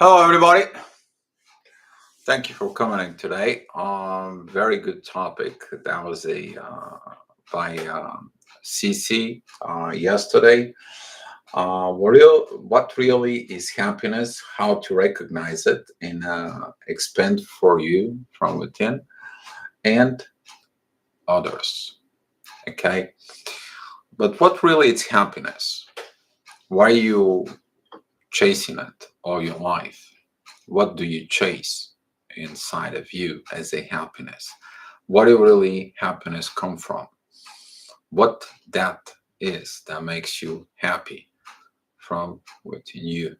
Hello, everybody. Thank you for coming in today. Very good topic. That was a by CC yesterday. What really is happiness? How to recognize it and expand for you from within and others. Okay, but what really is happiness? Why are you chasing it all your life? What do you chase inside of you as a happiness? What do really happiness come from? What that is that makes you happy from within you?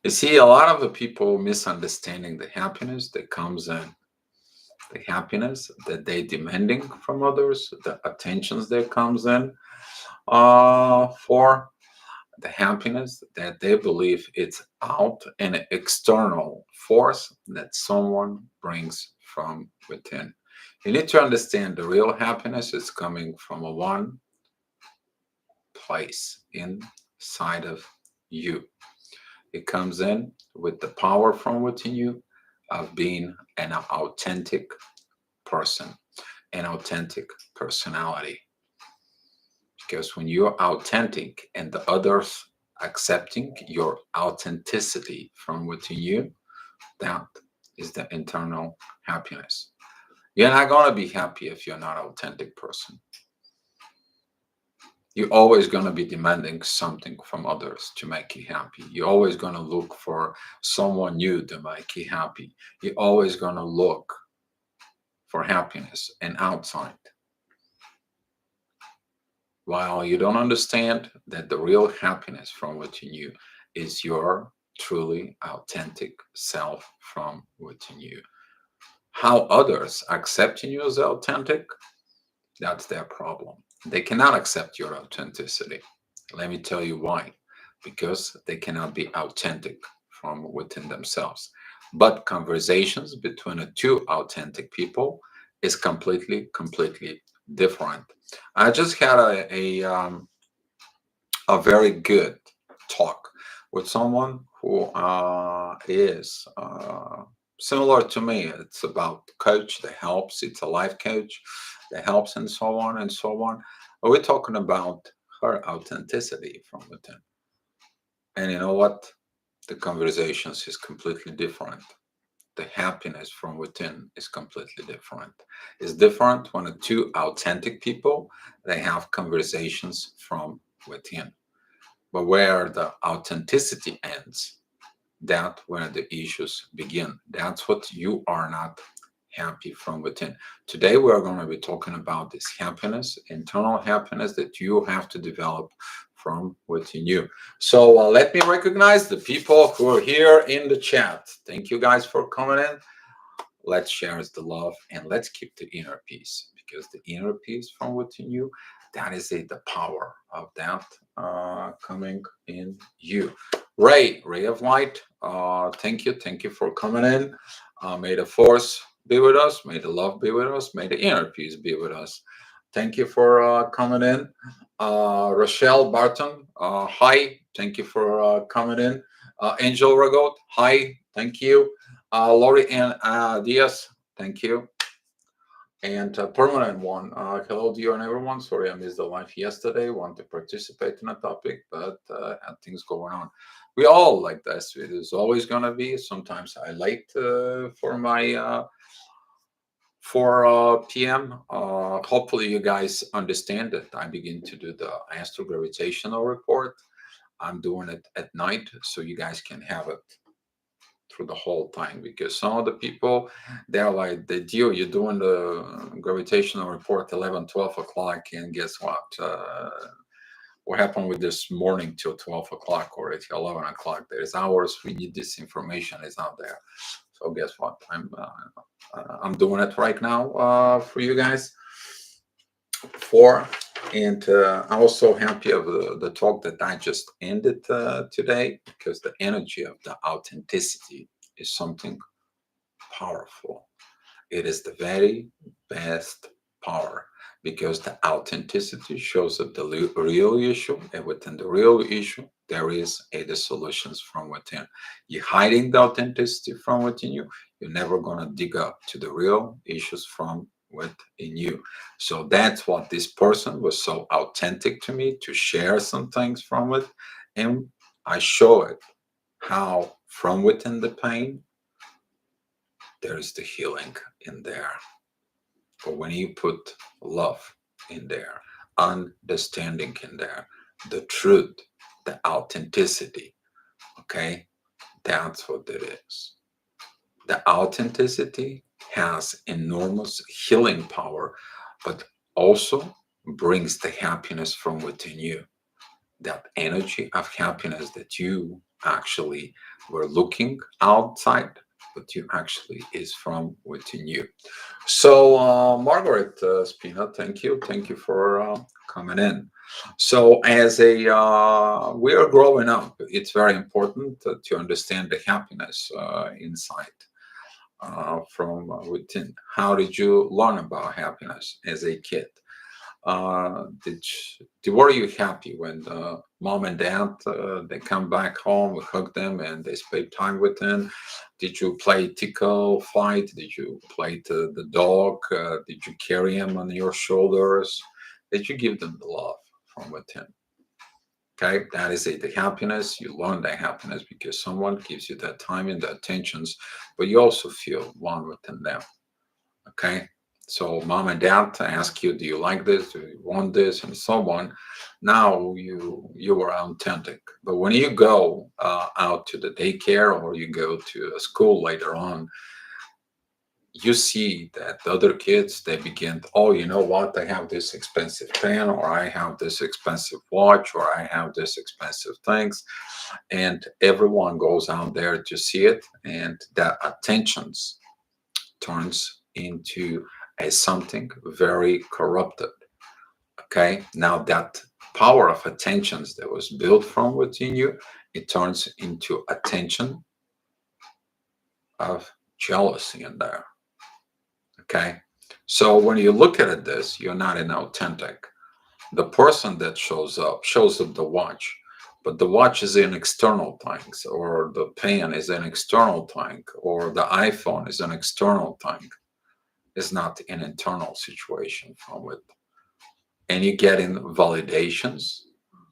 You see, a lot of the people misunderstanding the happiness that comes in, the happiness that they demanding from others, the attentions that comes in for the happiness that they believe it's out an external force that someone brings from within. You need to understand the real happiness is coming from a one place inside of you. It comes in with the power from within you of being an authentic person, an authentic personality. Because when you're authentic and the others accepting your authenticity from within you, that is the internal happiness. You're not going to be happy if you're not an authentic person. You're always going to be demanding something from others to make you happy. You're always going to look for someone new to make you happy. You're always going to look for happiness and outside. While you don't understand that the real happiness from within you is your truly authentic self from within you. How others accepting you as authentic, that's their problem. They cannot accept your authenticity. Let me tell you why. Because they cannot be authentic from within themselves. But conversations between the two authentic people is completely different. I just had a very good talk with someone who is similar to me. It's about coach that helps. It's a life coach that helps, and so on and so on. But we're talking about her authenticity from within. And you know what? The conversations is completely different. The happiness from within is completely different. It's different when the two authentic people they have conversations from within. But where the authenticity ends, that's where the issues begin. That's what you are not happy from within. Today we are going to be talking about this happiness, internal happiness that you have to develop from within you. So let me recognize the people who are here in the chat. Thank you guys for coming in. Let's share the love and let's keep the inner peace, because the inner peace from within you, that is the power of that coming in you. Ray of light, thank you for coming in. May the force be with us, may the love be with us, may the inner peace be with us. Thank you for coming in. Rochelle Barton, hi, thank you for coming in. Angel Ragot, hi, thank you. Lori Ann Diaz, thank you. And permanent one, hello dear and everyone. Sorry I missed the live yesterday. Want to participate in a topic, but had things going on. We all like this. It is always gonna be. Sometimes I late for my 4 p.m. Hopefully you guys understand that I begin to do the astrogravitational report. I'm doing it at night so you guys can have it through the whole time, because some of the people they're like, the deal you're doing the gravitational report 11 12 o'clock, and guess what happened with this morning till 12 o'clock or at 11 o'clock? There's hours we need this information, is not there. So guess what, I'm doing it right now for you guys. And I was so happy of the talk that I just ended today, because the energy of the authenticity is something powerful. It is the very best power, because the authenticity shows up the real issue, and within the real issue, there is the solutions from within. You're hiding the authenticity from within you, you're never going to dig up to the real issues from within you. So that's what this person was so authentic to me to share some things from it. And I show it how from within the pain, there is the healing in there. But when you put love in there, understanding in there, the truth, the authenticity, okay, that's what it is. The authenticity has enormous healing power, but also brings the happiness from within you. That energy of happiness that you actually were looking outside, but you actually is from within you. So, Margaret Spina, thank you. Thank you for coming in. So, as a we are growing up, it's very important to understand the happiness inside from within. How did you learn about happiness as a kid? Were you happy when mom and dad they come back home, we hug them, and they spend time with them? Did you play tickle fight? Did you play the dog? Did you carry him on your shoulders? Did you give them the love from within? Okay, that is it. The happiness, you learn that happiness because someone gives you that time and the attentions, but you also feel one within them. Okay, so mom and dad ask you, do you like this, do you want this, and so on. Now you are authentic, but when you go out to the daycare or you go to a school later on, you see that the other kids they begin, oh, you know what, I have this expensive pen, or I have this expensive watch, or I have this expensive things, and everyone goes out there to see it, and that attentions turns into a something very corrupted. Okay, now that power of attentions that was built from within you, it turns into attention of jealousy in there. Okay, so when you look at it this, you're not an authentic. The person that shows up the watch, but the watch is an external thing, or the pen is an external thing, or the iPhone is an external thing. Is not an internal situation from it. And you get in validations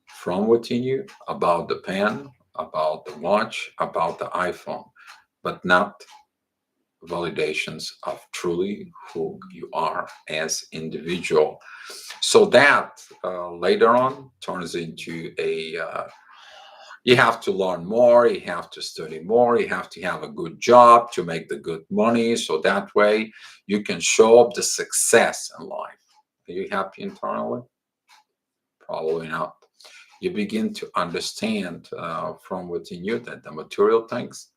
from within you about the pen, about the watch, about the iPhone, but not validations of truly who you are as individual. So that later on turns into a you have to learn more, you have to study more, you have to have a good job to make the good money. So that way you can show up the success in life. Are you happy internally? Probably not. You begin to understand from within you that the material things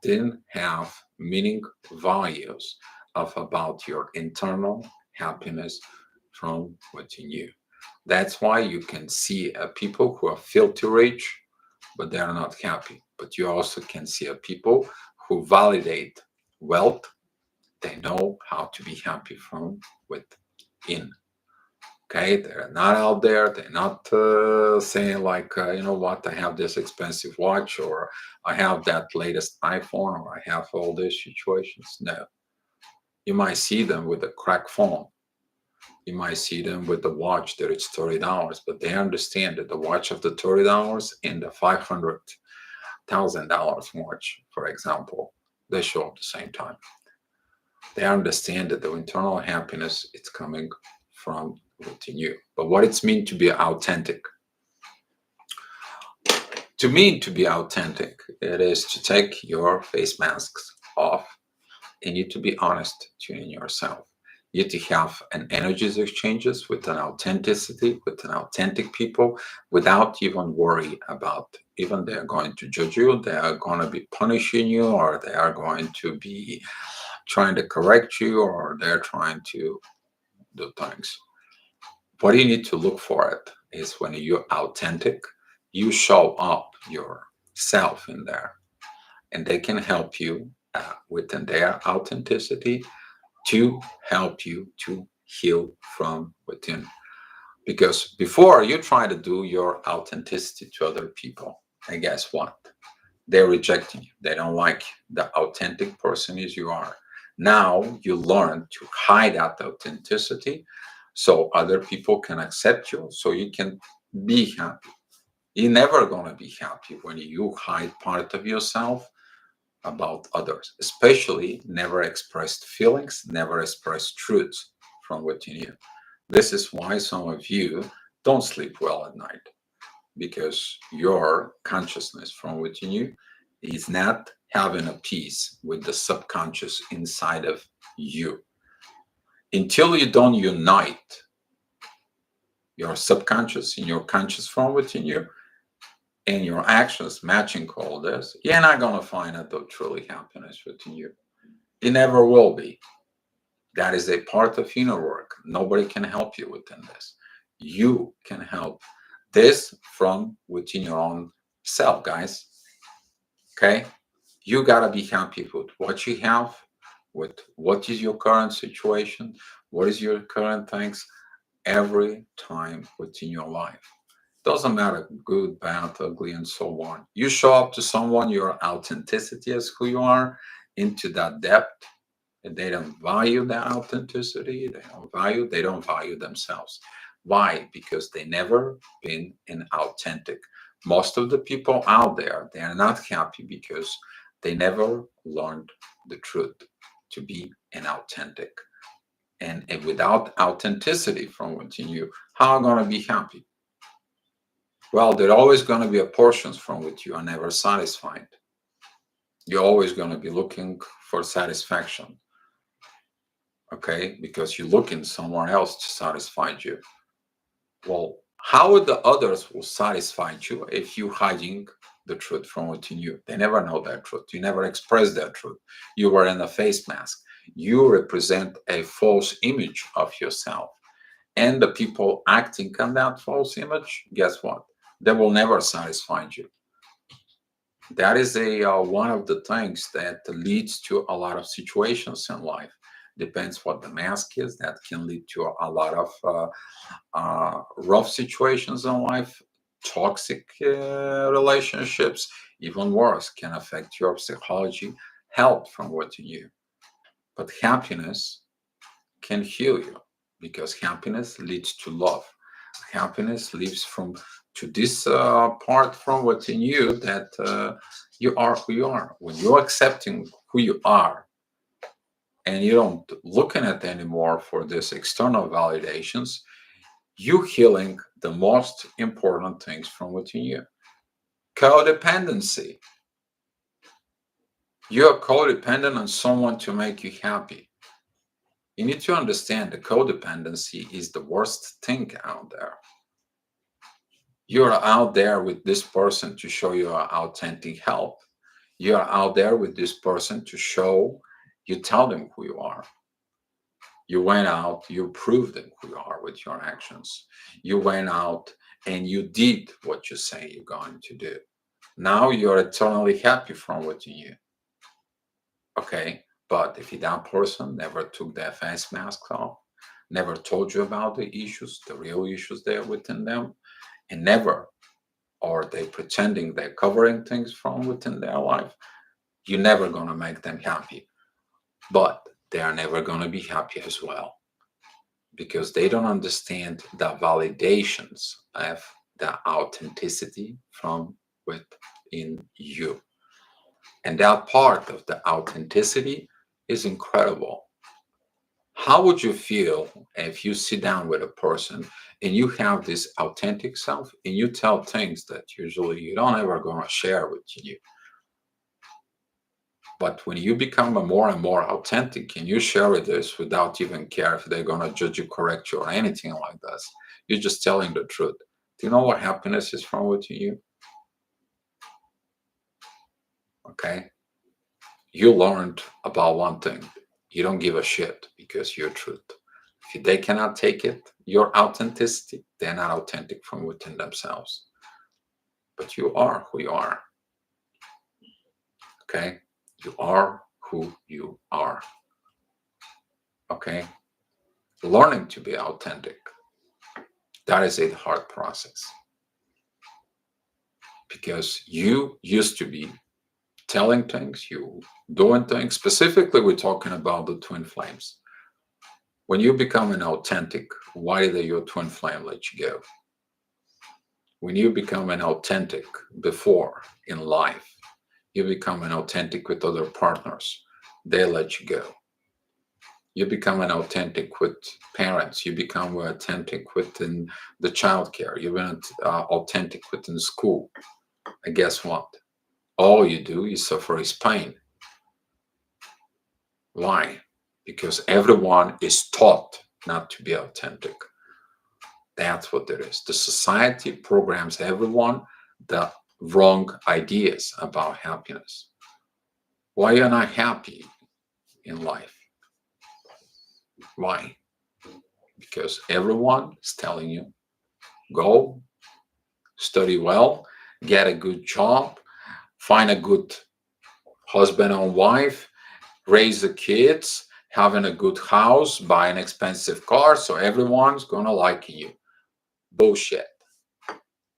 didn't have meaning values of about your internal happiness from within you. That's why you can see people who are filthy rich, but they are not happy. But you also can see people who validate wealth. They know how to be happy from within. Okay, they're not out there. They're not saying like, you know what, I have this expensive watch, or I have that latest iPhone, or I have all these situations. No, you might see them with a crack phone. You might see them with the watch that it's $30, but they understand that the watch of the $30 and the $500,000 watch, for example, they show up the same time. They understand that the internal happiness it's coming from within you. But what it's mean to be authentic? To me, to be authentic, it is to take your face masks off and you to be honest to yourself. You to have an energies exchanges with an authenticity, with an authentic people, without even worry about even they are going to judge you, they are going to be punishing you, or they are going to be trying to correct you, or they're trying to do things. What you need to look for it is when you're authentic, you show up yourself in there, and they can help you within their authenticity to help you to heal from within. Because before you try to do your authenticity to other people, and guess what? They're rejecting you. They don't like the authentic person as you are. Now you learn to hide that authenticity so other people can accept you, so you can be happy. You're never going to be happy when you hide part of yourself about others, especially never expressed feelings, never expressed truths from within you. This is why some of you don't sleep well at night, because your consciousness from within you is not having a peace with the subconscious inside of you. Until you don't unite your subconscious and your conscious from within you, and your actions matching all this, you're not going to find out the truly happiness within you. It never will be. That is a part of inner work. Nobody can help you within this. You can help this from within your own self, guys. Okay? You got to be happy with what you have, with what is your current situation, what is your current things every time within your life. Doesn't matter, good, bad, ugly, and so on. You show up to someone, your authenticity as who you are, into that depth, and they don't value that authenticity, they don't value themselves. Why? Because they never been an authentic. Most of the people out there, they are not happy because they never learned the truth to be an authentic. And without authenticity from within you, how am I going to be happy? Well, there are always going to be a portions from which you are never satisfied. You're always going to be looking for satisfaction, okay? Because you're looking somewhere else to satisfy you. Well, how would the others will satisfy you if you hiding the truth from within you? They never know that truth. You never express that truth. You were in a face mask. You represent a false image of yourself. And the people acting on that false image, guess what? They will never satisfy you. That is a one of the things that leads to a lot of situations in life. Depends what the mask is. That can lead to a lot of rough situations in life, toxic relationships, even worse, can affect your psychology, health from within you. But happiness can heal you, because happiness leads to love. Happiness leads from to this part from within you that you are who you are. When you're accepting who you are, and you don't looking at anymore for this external validations, you healing the most important things from within you. Codependency. You're codependent on someone to make you happy. You need to understand that codependency is the worst thing out there. You're out there with this person to show your authentic help. You're out there with this person to show, you tell them who you are. You went out, you proved them who you are with your actions. You went out and you did what you say you're going to do. Now you're eternally happy from within you. Okay? But if that person never took their face mask off, never told you about the issues, the real issues there within them, and never, or they pretending they're covering things from within their life, you're never going to make them happy. But they are never going to be happy as well, because they don't understand the validations of the authenticity from within you. And that part of the authenticity is incredible. How would you feel if you sit down with a person and you have this authentic self and you tell things that usually you don't ever gonna share with you? But when you become a more and more authentic and you share this without even care if they're gonna judge you, correct you, or anything like this, you're just telling the truth. Do you know what happiness is from within you? Okay. You learned about one thing. You don't give a shit because you're truth. If they cannot take it, your authenticity, they're not authentic from within themselves. But you are who you are. Okay? You are who you are. Okay? Learning to be authentic. That is a hard process because you used to be telling things, you doing things. Specifically, we're talking about the twin flames. When you become an authentic, why did your twin flame let you go? When you become an authentic before in life, you become an authentic with other partners, they let you go. You become an authentic with parents, you become authentic within the childcare, you've been authentic within school. And guess what? All you do is suffer is pain. Why? Because everyone is taught not to be authentic. That's what it is. The society programs everyone the wrong ideas about happiness. Why you're not happy in life? Why? Because everyone is telling you, go, study well, get a good job, find a good husband and wife, raise the kids, having a good house, buy an expensive car, so everyone's gonna like you. Bullshit.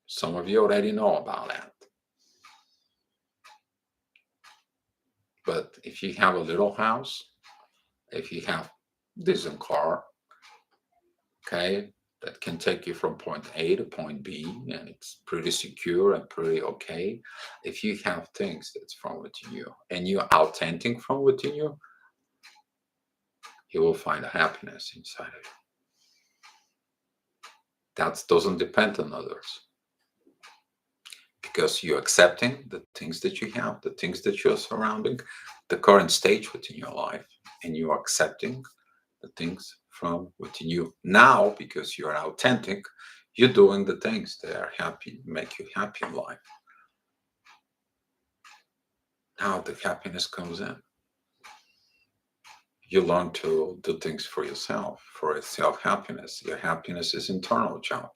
Some of you already know about that. But if you have a little house, if you have decent car, okay, that can take you from point A to point B, and it's pretty secure and pretty okay. If you have things that's from within you and you're authentic from within you, you will find a happiness inside of you. That doesn't depend on others because you're accepting the things that you have, the things that you're surrounding, the current stage within your life, and you're accepting the things from within you. Now, because you're authentic, you're doing the things that are happy, make you happy in life. Now the happiness comes in. You learn to do things for yourself, for self-happiness. Your happiness is internal job,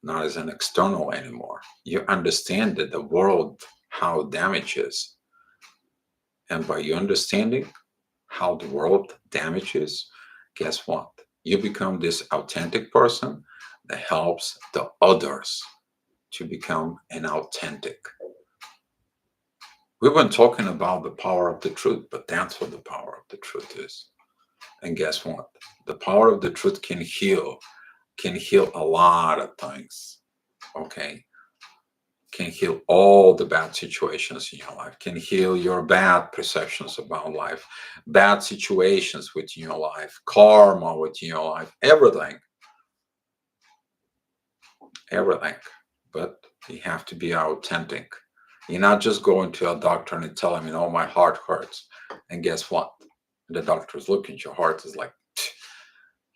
not as an external anymore. You understand that the world, how damages. And by you understanding how the world damages, guess what? You become this authentic person that helps the others to become an authentic. We've been talking about the power of the truth, but that's what the power of the truth is. And guess what? The power of the truth can heal a lot of things. Okay? Can heal all the bad situations in your life, can heal your bad perceptions about life, bad situations within your life, karma within your life, everything. Everything. But you have to be authentic. You're not just going to a doctor and tell him, my heart hurts. And guess what? The doctor's looking at your heart is like,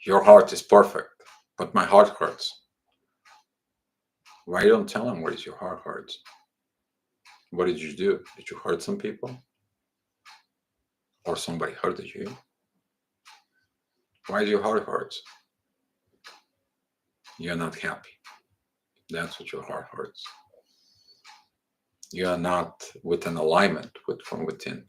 your heart is perfect, but my heart hurts. Why you don't tell him where your heart hurts? What did you do? Did you hurt some people? Or somebody hurted you? Why your heart hurts? You're not happy. That's what your heart hurts. You are not within alignment from within.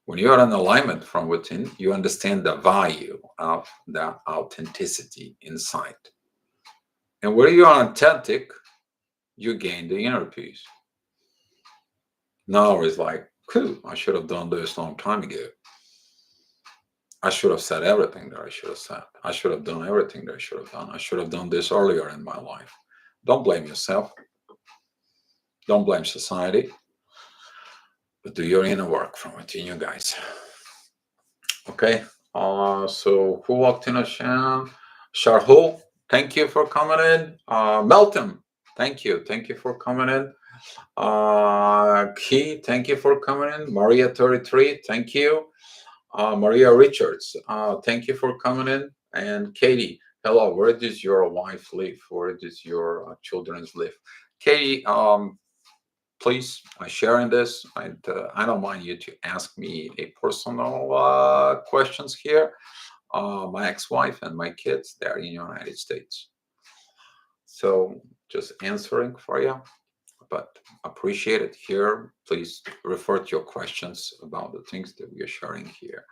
When you are in alignment from within, you understand the value of the authenticity inside. And where you are authentic, you gain the inner peace. Now it's like, cool, I should have done this a long time ago. I should have said everything that I should have said. I should have done everything that I should have done. I should have done this earlier in my life. Don't blame yourself. Don't blame society. But do your inner work from within you guys. Okay. So who walked in, Hashem? Sharhul, thank you for coming in. Melton, thank you. Thank you for coming in. Key, thank you for coming in. Maria 33, thank you. Maria Richards, thank you for coming in. And Katie, hello, where does your wife live? Where does your children live? Katie, please sharing this. I don't mind you to ask me a personal questions here. My ex-wife and my kids, they're in the United States. So just answering for you, but appreciate it here. Please refer to your questions about the things that we are sharing here.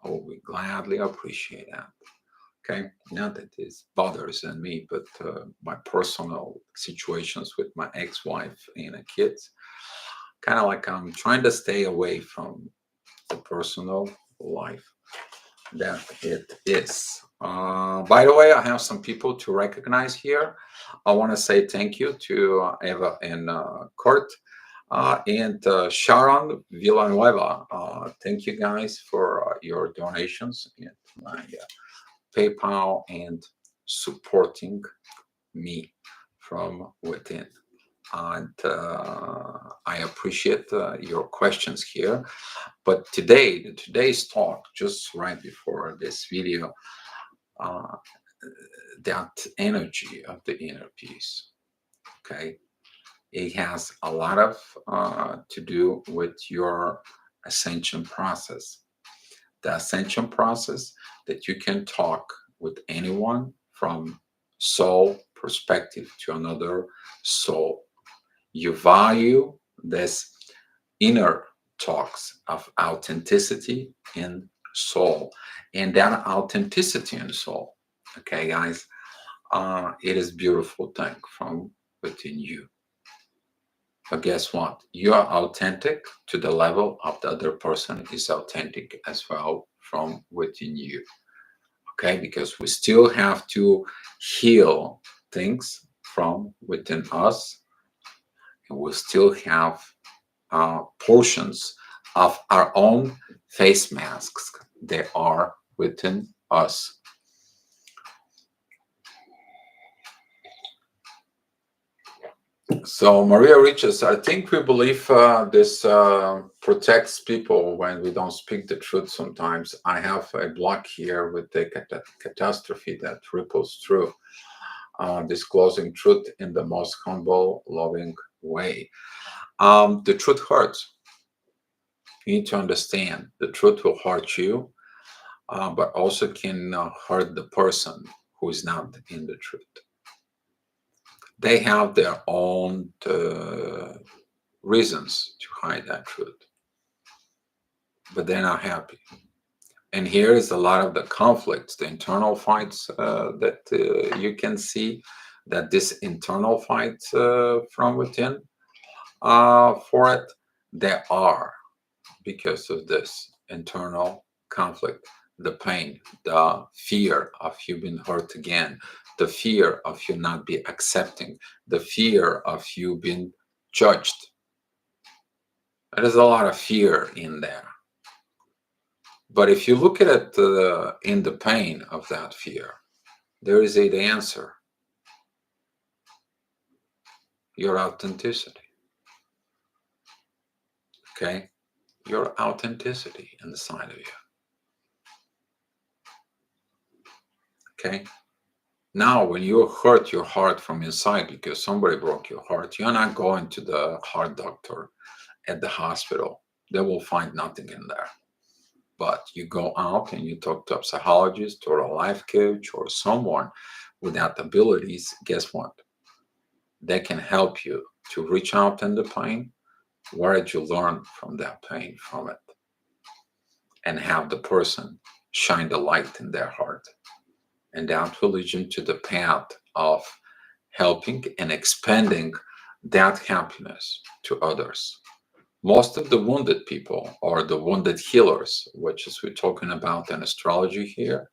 I will gladly appreciate that. Okay, not that it bothers me, but my personal situations with my ex-wife and kids, kind of like I'm trying to stay away from the personal life that it is. By the way, I have some people to recognize here. I want to say thank you to Eva and Kurt and Sharon Villanueva. Thank you guys for your donations and my PayPal and supporting me from within. And I appreciate your questions here. But today's talk, just right before this video, uh, that energy of the inner peace, okay, it has a lot of to do with your ascension process. The ascension process that you can talk with anyone from soul perspective to another soul. You value this inner talks of authenticity in soul, and that authenticity in soul, okay guys, it is beautiful thing from within you. But guess what, you are authentic to the level of the other person is authentic as well from within you. Okay, because we still have to heal things from within us, and we still have portions of our own face masks. They are within us. So Maria Riches, I think we believe this protects people when we don't speak the truth sometimes. I have a block here with the catastrophe that ripples through, disclosing truth in the most humble, loving way. The truth hurts. You need to understand the truth will hurt you, but also can hurt the person who is not in the truth. They have their own reasons to hide that truth, but they're not happy. And here is a lot of the conflicts, the internal fights that you can see, that this internal fight from within for it, there are because of this internal conflict, the pain, the fear of you being hurt again, the fear of you not be accepting, the fear of you being judged. There's a lot of fear in there. But if you look at it in the pain of that fear, there is the answer. Your authenticity. Okay? Your authenticity inside of you. Okay? Now, when you hurt your heart from inside because somebody broke your heart, you're not going to the heart doctor at the hospital. They will find nothing in there. But you go out and you talk to a psychologist or a life coach or someone with that abilities, guess what? They can help you to reach out in the pain. Where did you learn from that pain from it? And have the person shine the light in their heart. And that will lead you to the path of helping and expanding that happiness to others. Most of the wounded people or the wounded healers, which is we're talking about in astrology here,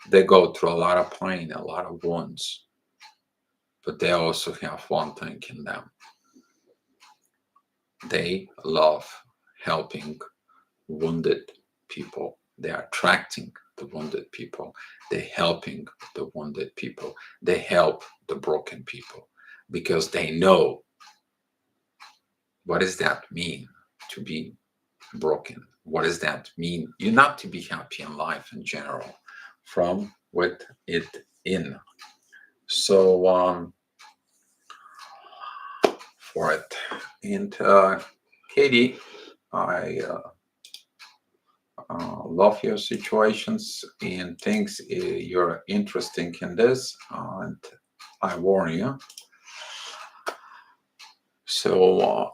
they go through a lot of pain, a lot of wounds, but they also have one thing in them. They love helping wounded people. They're attracting the wounded people. They're helping the wounded people. They help the broken people because they know what does that mean to be broken. What does that mean? You're not to be happy in life in general, from with it in. So for it. And Katie, I love your situations and things you're interesting in this, and I warn you. So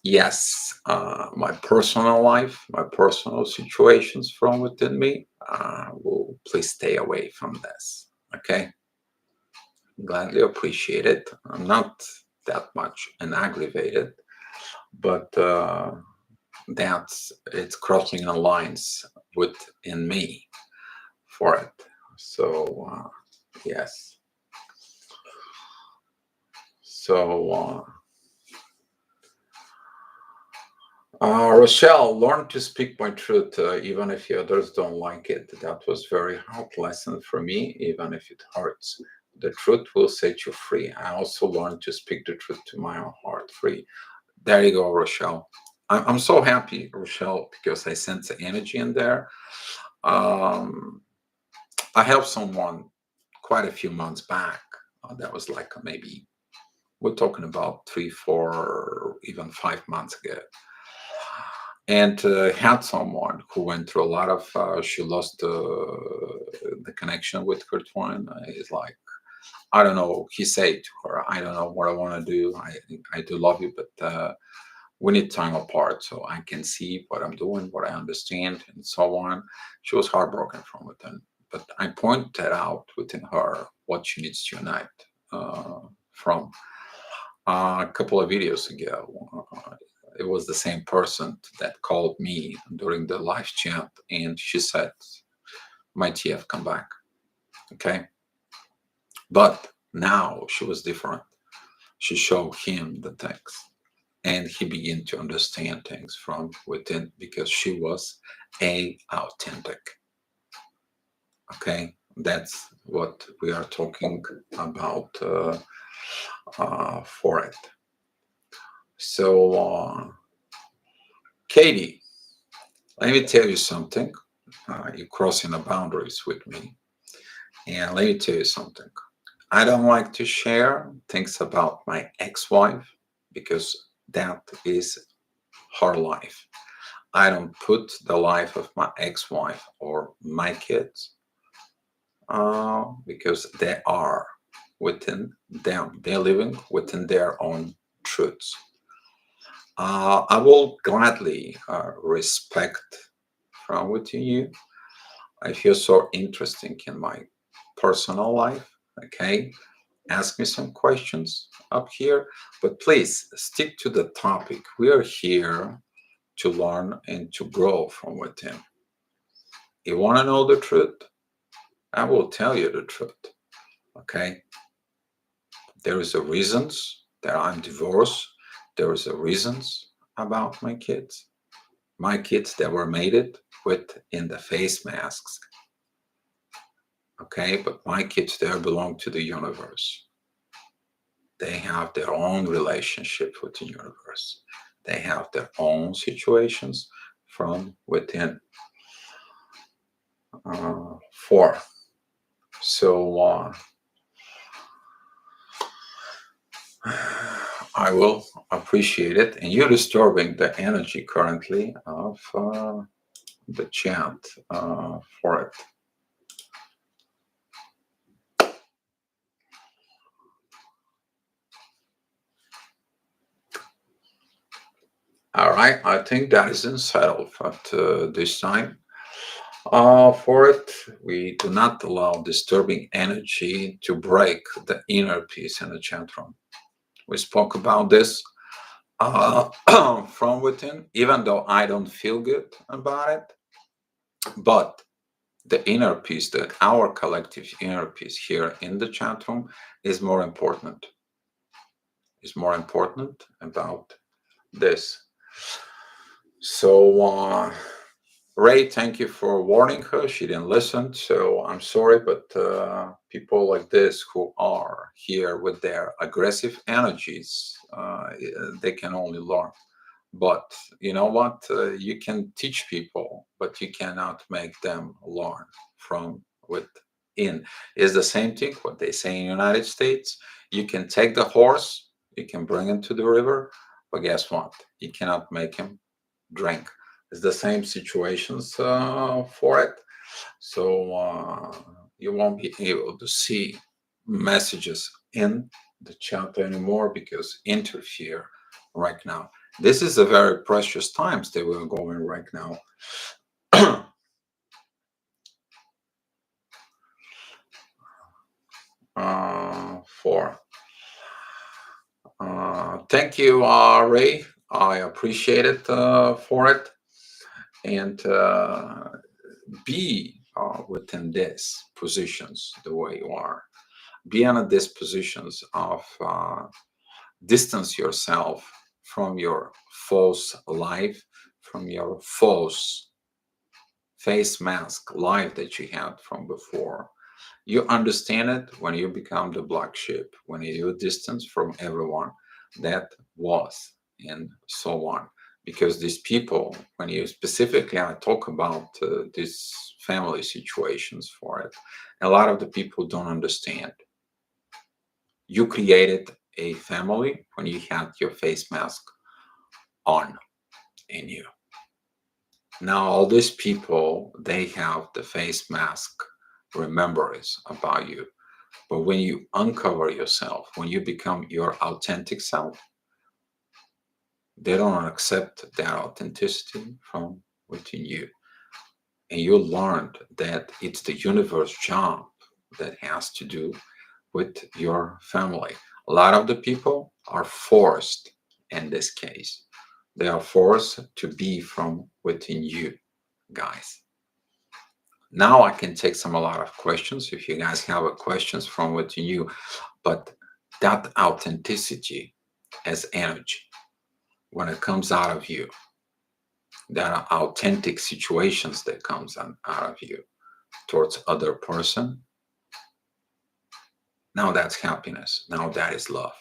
Yes, my personal life, my personal situations from within me will please stay away from this. Okay, gladly appreciate it. I'm not that much and aggravated, but that's it's crossing the lines within me for it. So yes, so. Rochelle, learn to speak my truth, even if the others don't like it. That was very hard lesson for me, even if it hurts. The truth will set you free. I also learned to speak the truth to my own heart free. There you go, Rochelle. I'm so happy, Rochelle, because I sense the energy in there. Um, I helped someone quite a few months back. That was like maybe, we're talking about 3, 4, even 5 months ago, and had someone who went through a lot of she lost the connection with her twin. It's like, I don't know, he said to her, I don't know what I want to do. I do love you, but we need time apart so I can see what I'm doing, what I understand, and so on. She was heartbroken from within, but I pointed out within her what she needs to unite from. A couple of videos ago, it was the same person that called me during the live chat, and she said, "My TF, come back." Okay, but now she was different. She showed him the text, and he began to understand things from within because she was a authentic. Okay, that's what we are talking about for it. So, Katie, let me tell you something. You're crossing the boundaries with me. And let me tell you something. I don't like to share things about my ex wife because that is her life. I don't put the life of my ex wife or my kids because they are within them. They're living within their own truths. I will gladly respect from within you if you're so interesting in my personal life. Okay, ask me some questions up here, but please stick to the topic. We are here to learn and to grow from within. You want to know the truth? I will tell you the truth. Okay, there is a reasons that I'm divorced. There is a reasons about my kids. My kids that were made it with in the face masks. Okay, but my kids there belong to the universe. They have their own relationship with the universe. They have their own situations from within. For so I will appreciate it, and you're disturbing the energy currently of the chat for it. All right, I think that is settled at this time. For it, we do not allow disturbing energy to break the inner peace in the chat room. We spoke about this from within, even though I don't feel good about it. But the inner peace, our collective inner peace here in the chat room is more important. Is more important about this. So, Ray, thank you for warning her. She didn't listen, so I'm sorry. But people like this who are here with their aggressive energies, they can only learn. But you know what? You can teach people, but you cannot make them learn from within. Is the same thing what they say in the United States. You can take the horse, you can bring him to the river, but guess what? You cannot make him drink. It's the same situations for it. So you won't be able to see messages in the chat anymore because interfere right now. This is a very precious times that we're going right now. For Thank you, Ray. I appreciate it for it, and be within these positions the way you are. Be in these positions of distance yourself from your false life, from your false face mask life that you had from before. You understand it when you become the black sheep, when you distance from everyone that was, and so on. Because these people, when you specifically I talk about these family situations for it, a lot of the people don't understand. You created a family when you had your face mask on in you. Now all these people, they have the face mask remembrance about you. But when you uncover yourself, when you become your authentic self, they don't accept that authenticity from within you. And you learned that it's the universe job that has to do with your family. A lot of the people are forced in this case. They are forced to be from within you, guys. Now I can take a lot of questions if you guys have questions from within you, but that authenticity as energy when it comes out of you, that are authentic situations that comes out of you towards other person, now that's happiness. Now that is love.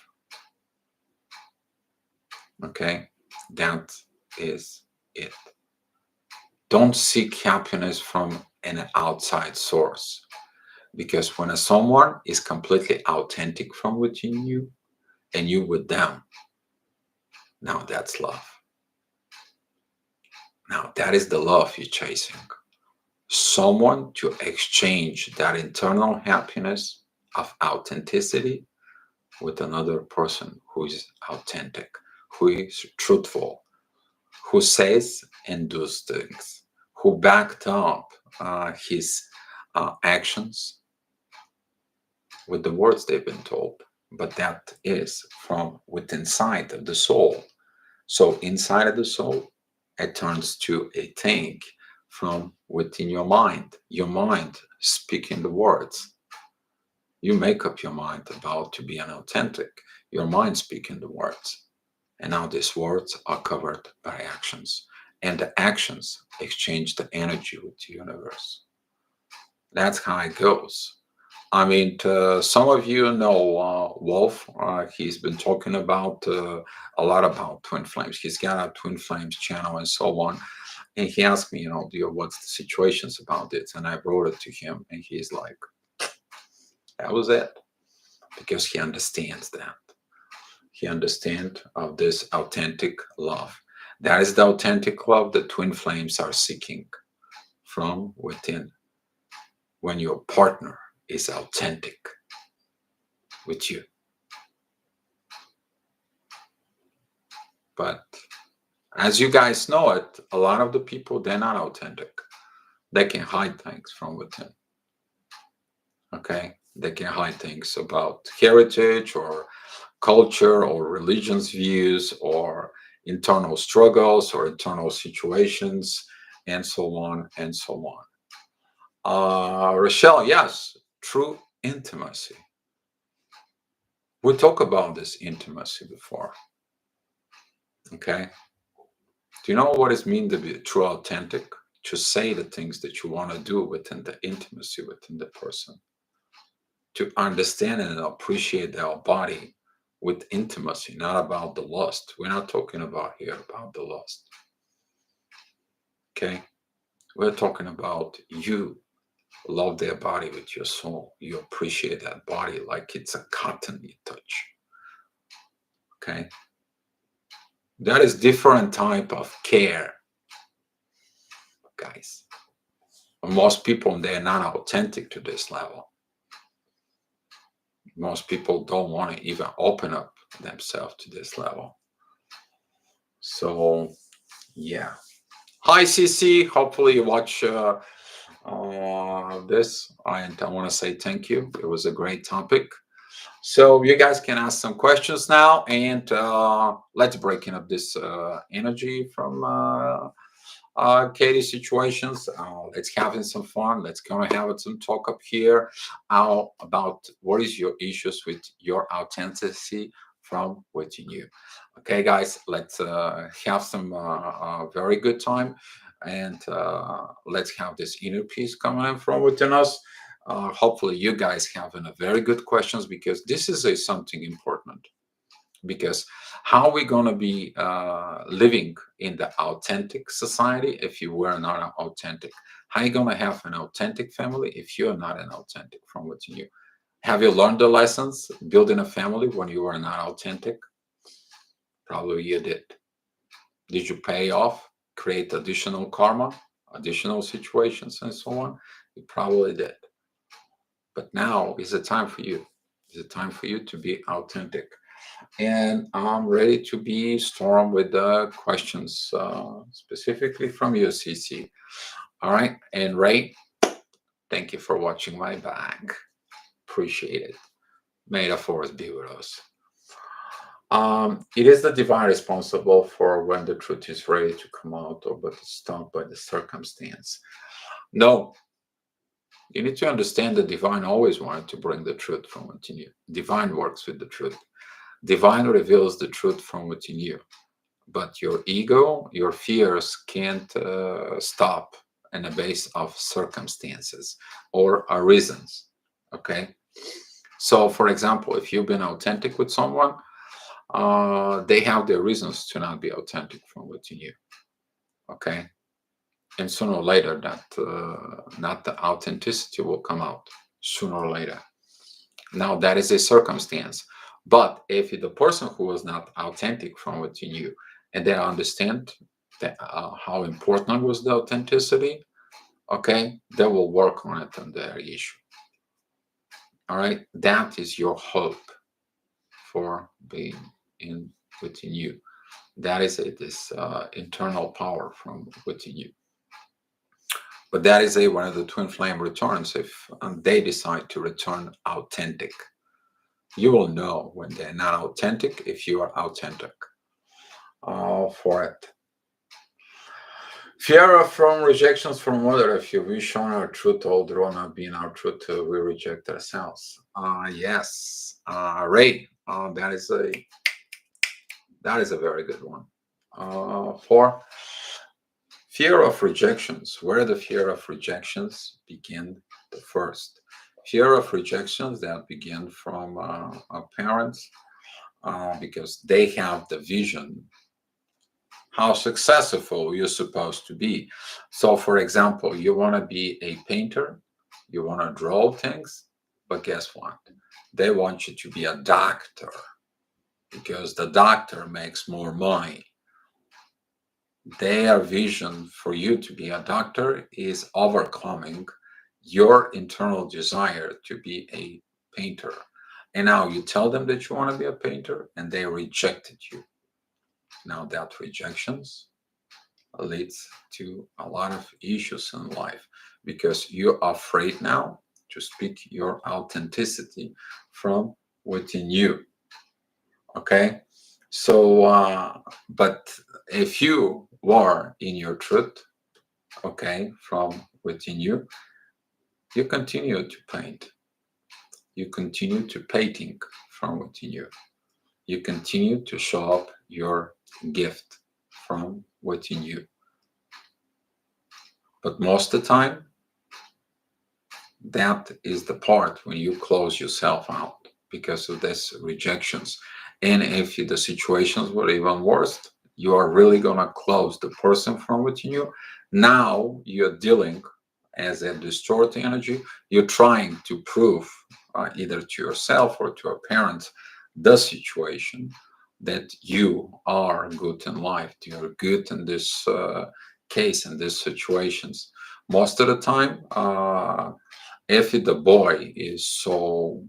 Okay, that is it. Don't seek happiness from an outside source, because when someone is completely authentic from within you and you with them, now that's love. Now that is the love you're chasing. Someone to exchange that internal happiness of authenticity with another person who is authentic, who is truthful, who says and does things, who backed up his actions with the words they've been told. But that is from within inside of the soul. So inside of the soul, it turns to a thing from within your mind speaking the words. You make up your mind about to be an authentic, your mind speaking the words. And now these words are covered by actions. And the actions exchange the energy with the universe. That's how it goes. I mean, some of you know Wolf. He's been talking about a lot about twin flames. He's got a twin flames channel and so on. And he asked me, what's the situations about this? And I brought it to him, and he's like, that was it, because he understands that. He understands of this authentic love. That is the authentic love that twin flames are seeking from within. When your partner is authentic with you. But as you guys know it, a lot of the people, they're not authentic. They can hide things from within. Okay? They can hide things about heritage or culture or religion's views or internal struggles or internal situations and so on and so on. Rochelle, yes, true intimacy. We talked about this intimacy before. Okay? Do you know what it means to be true authentic? To say the things that you want to do within the intimacy within the person. To understand and appreciate their body with intimacy, not about the lust. We're not talking about here about the lust. Okay? We're talking about you love their body with your soul. You appreciate that body like it's a cotton you touch. Okay? That is different type of care, guys. Most people, they're not authentic to this level. Most people don't want to even open up themselves to this level. So yeah. Hi, CC. Hopefully you watch this. And I want to say thank you. It was a great topic. So you guys can ask some questions now, and let's breaking up this energy from Katie's situations. Let's having some fun. Let's gonna have some talk up here about what is your issues with your authenticity from within you. Okay, guys, let's have some very good time, and let's have this inner peace coming in from within us. Hopefully, you guys having a very good questions because this is a something important because how are we going to be living in the authentic society if you were not authentic? How are you going to have an authentic family if you're not an authentic from within you? Have you learned the lessons building a family when you were not authentic? Probably you did. Did you pay off, create additional karma, additional situations, and so on? You probably did. But now is the time for you. It's a time for you to be authentic. And I'm ready to be stormed with the questions, specifically from you, CC. All right. And Ray, thank you for watching my back. Appreciate it. May the force be with us. It is the divine responsible for when the truth is ready to come out or but it's stopped by the circumstance. No, you need to understand the divine always wanted to bring the truth from within you. Divine works with the truth. Divine reveals the truth from within you. But your ego, your fears can't stop in the base of circumstances or reasons. Okay. So, for example, if you've been authentic with someone, they have their reasons to not be authentic from within you. Okay. And sooner or later, that not the authenticity will come out sooner or later. Now, that is a circumstance. But if the person who was not authentic from within you, and they understand that, how important was the authenticity, okay, they will work on it on their issue. All right, that is your hope for being in within you. That is this internal power from within you. But that is one of the twin flame returns if they decide to return authentic. You will know when they're not authentic if you are authentic for it. Fear of from rejections from other. If we shown our truth, although not being our truth, we reject ourselves. Yes, Ray, that is a very good one. For fear of rejections, where the fear of rejections begin the first. Fear of rejections that begin from our parents because they have the vision how successful you're supposed to be. So, for example, you want to be a painter, you want to draw things, but guess what? They want you to be a doctor because the doctor makes more money. Their vision for you to be a doctor is overcoming your internal desire to be a painter. And now you tell them that you want to be a painter and they rejected you. Now that rejections leads to a lot of issues in life because you're afraid now to speak your authenticity from within you. Okay. So, but if you are in your truth, okay, from within you, you continue to paint. You continue to painting from within you. You continue to show up your gift from within you. But most of the time, that is the part when you close yourself out because of this rejections. And if the situations were even worse, you are really going to close the person from within you. Now you're dealing as a distorted energy. You're trying to prove either to yourself or to your parents the situation that you are good in life. You're good in this case, in these situations. Most of the time, if the boy is so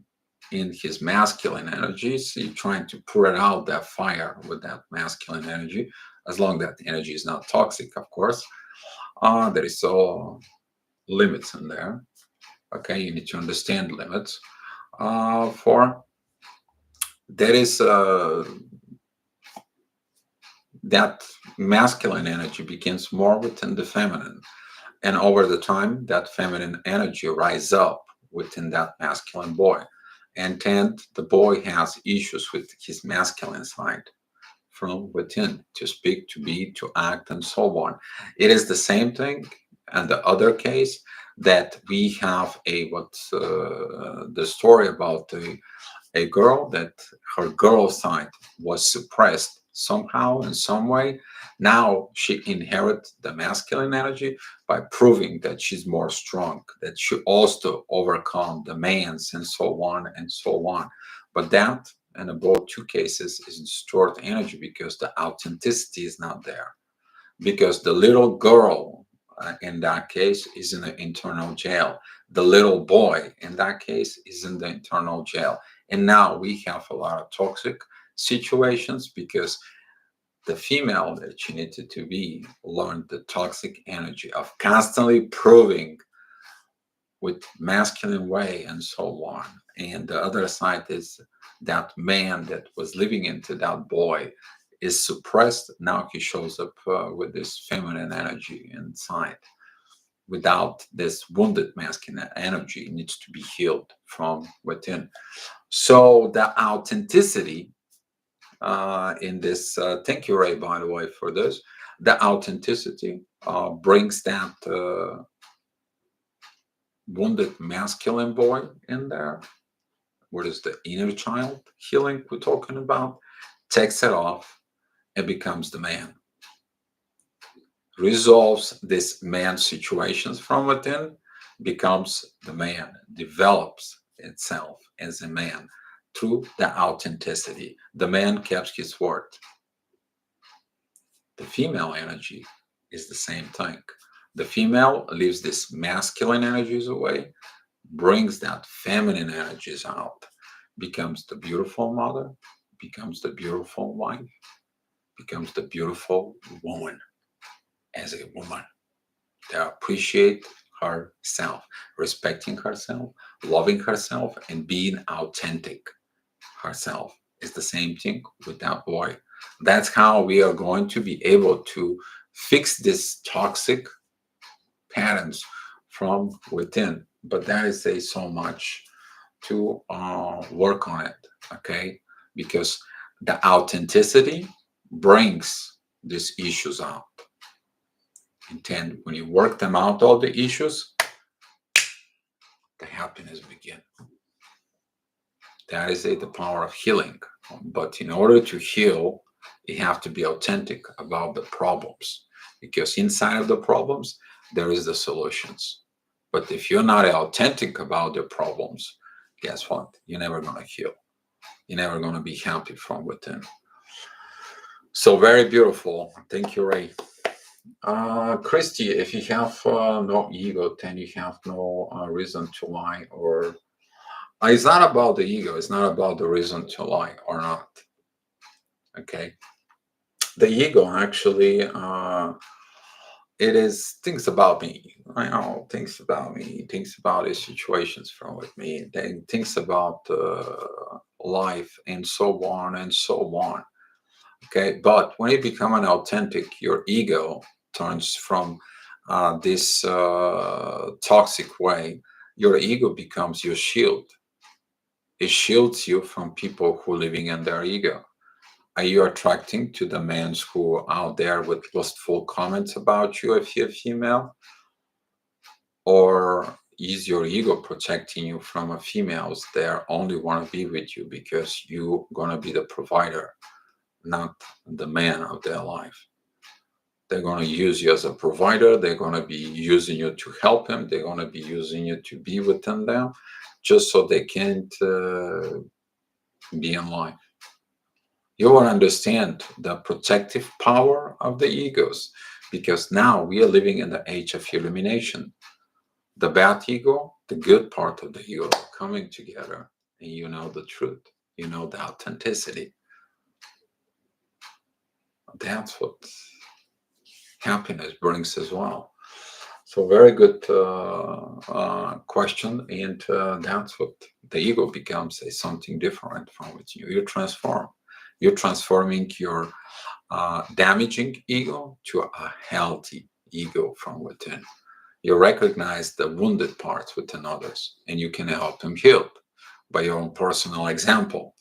in his masculine energies. He's trying to put out that fire with that masculine energy, as long as that energy is not toxic, of course. There is so limits in there. Okay, you need to understand limits. For there is that masculine energy begins more within the feminine, and over the time, that feminine energy rise up within that masculine boy, and then the boy has issues with his masculine side from within to speak, to be, to act, and so on. It is the same thing. And the other case that we have a what's the story about a girl that her girl side was suppressed somehow in some way. Now she inherits the masculine energy by proving that she's more strong, that she also overcome demands and so on and so on. But that in both two cases is distorted energy because the authenticity is not there. Because the little girl in that case is in the internal jail. The little boy in that case is in the internal jail. And now we have a lot of toxic situations because the female that she needed to be learned the toxic energy of constantly proving with masculine way and so on. And the other side is that man that was living into that boy is suppressed. Now he shows up with this feminine energy inside. Without this wounded masculine energy, it needs to be healed from within. So the authenticity in this, thank you, Ray, by the way, for this. The authenticity brings that wounded masculine boy in there. What is the inner child healing we're talking about? Takes it off and becomes the man. Resolves this man situations from within, becomes the man, develops itself as a man through the authenticity. The man keeps his word. The female energy is the same thing. The female leaves this masculine energies away, brings that feminine energies out, becomes the beautiful mother, becomes the beautiful wife, becomes the beautiful woman as a woman. They appreciate herself, respecting herself, loving herself, and being authentic herself. Is the same thing with that boy. That's how we are going to be able to fix this toxic patterns from within. But that is a so much to work on it, okay? Because the authenticity brings these issues out. And then when you work them out, all the issues, the happiness begin. That is the power of healing. But in order to heal, you have to be authentic about the problems, because inside of the problems, there is the solutions. But if you're not authentic about the problems, guess what? You're never going to heal. You're never going to be happy from within. So very beautiful. Thank you, Ray. Christy, if you have no ego, then you have no reason to lie. Or it's not about the ego. It's not about the reason to lie or not. Okay. The ego actually, it is thinks about me. I know thinks about me. Thinks about his situations from with me. Then thinks about life and so on and so on. Okay, but when you become an authentic, your ego turns from this toxic way. Your ego becomes your shield. It shields you from people who are living in their ego. Are you attracting to the men who are out there with lustful comments about you if you're female? Or is your ego protecting you from a females that only want to be with you because you're going to be the provider, not the man of their life? They're going to use you as a provider. They're going to be using you to help them. They're going to be using you to be within them just so they can't be in life. You will understand the protective power of the egos, because now we are living in the age of illumination. The bad ego, the good part of the ego are coming together and you know the truth, you know the authenticity. That's what happiness brings as well. So very good question, and that's what the ego becomes, a something different from what you transform. You're transforming your damaging ego to a healthy ego from within. You recognize the wounded parts within others, and you can help them heal by your own personal example.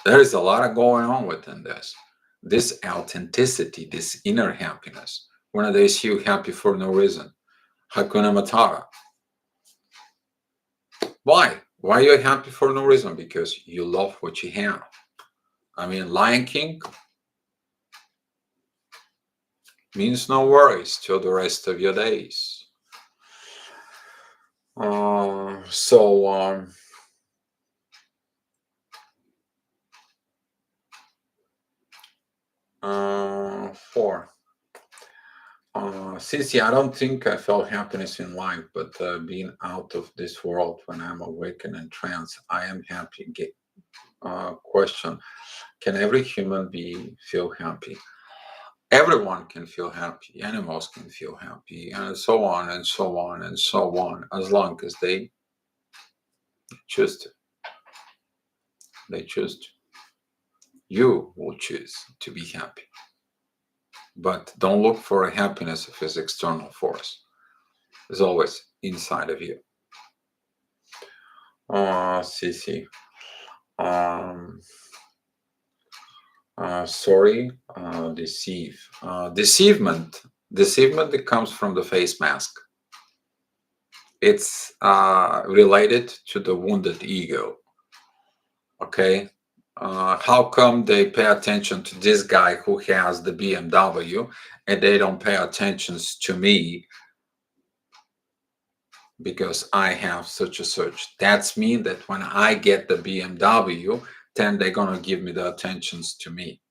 There is a lot of going on within this. This authenticity, this inner happiness. One of these you happy for no reason. Hakuna Matata. Why? Why you're happy for no reason? Because you love what you have. I mean, Lion King means no worries till the rest of your days. So 4. Since I don't think I felt happiness in life, but being out of this world when I'm awake and in trance, I am happy. Question: can every human be feel happy? Everyone can feel happy. Animals can feel happy, and so on and so on and so on, as long as they choose to. They choose to. You will choose to be happy, but don't look for a happiness of its external force. It's always inside of you. CC. Um, Sorry, deceive. Deceivement that comes from the face mask. It's related to the wounded ego. Okay. How come they pay attention to this guy who has the BMW and they don't pay attention to me because I have such a such? That's mean that when I get the BMW, then they're gonna give me the attentions to me.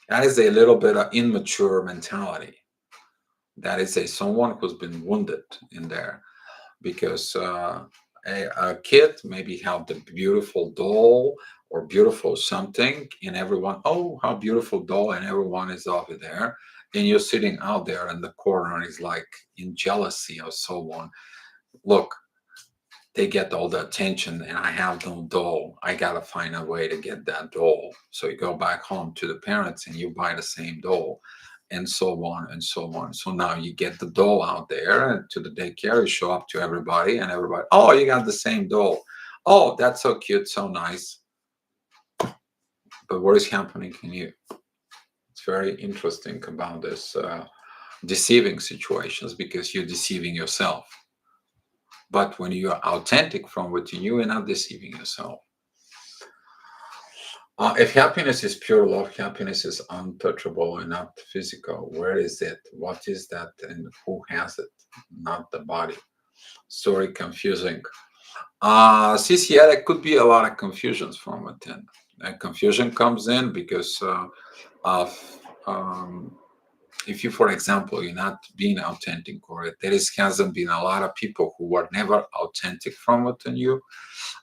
That is a little bit of immature mentality. That is a someone who's been wounded in there because a kid maybe have the beautiful doll or beautiful something, and everyone, oh, how beautiful doll, and everyone is over there, and you're sitting out there in the corner, is like in jealousy or so on. Look, they get all the attention and I have no doll. I gotta find a way to get that doll. So you go back home to the parents and you buy the same doll, and so on and so on. So now you get the doll out there and to the daycare, you show up to everybody, and everybody, oh, you got the same doll. Oh, that's so cute, so nice. But what is happening in you? It's very interesting about this deceiving situations, because you're deceiving yourself. But when you are authentic from within you, you're not deceiving yourself. If happiness is pure love, happiness is untouchable and not physical. Where is it? What is that? And who has it? Not the body. Story confusing. CC, yeah, there could be a lot of confusions from within. Confusion comes in because of if you, for example, you're not being authentic, or there hasn't been a lot of people who were never authentic from within you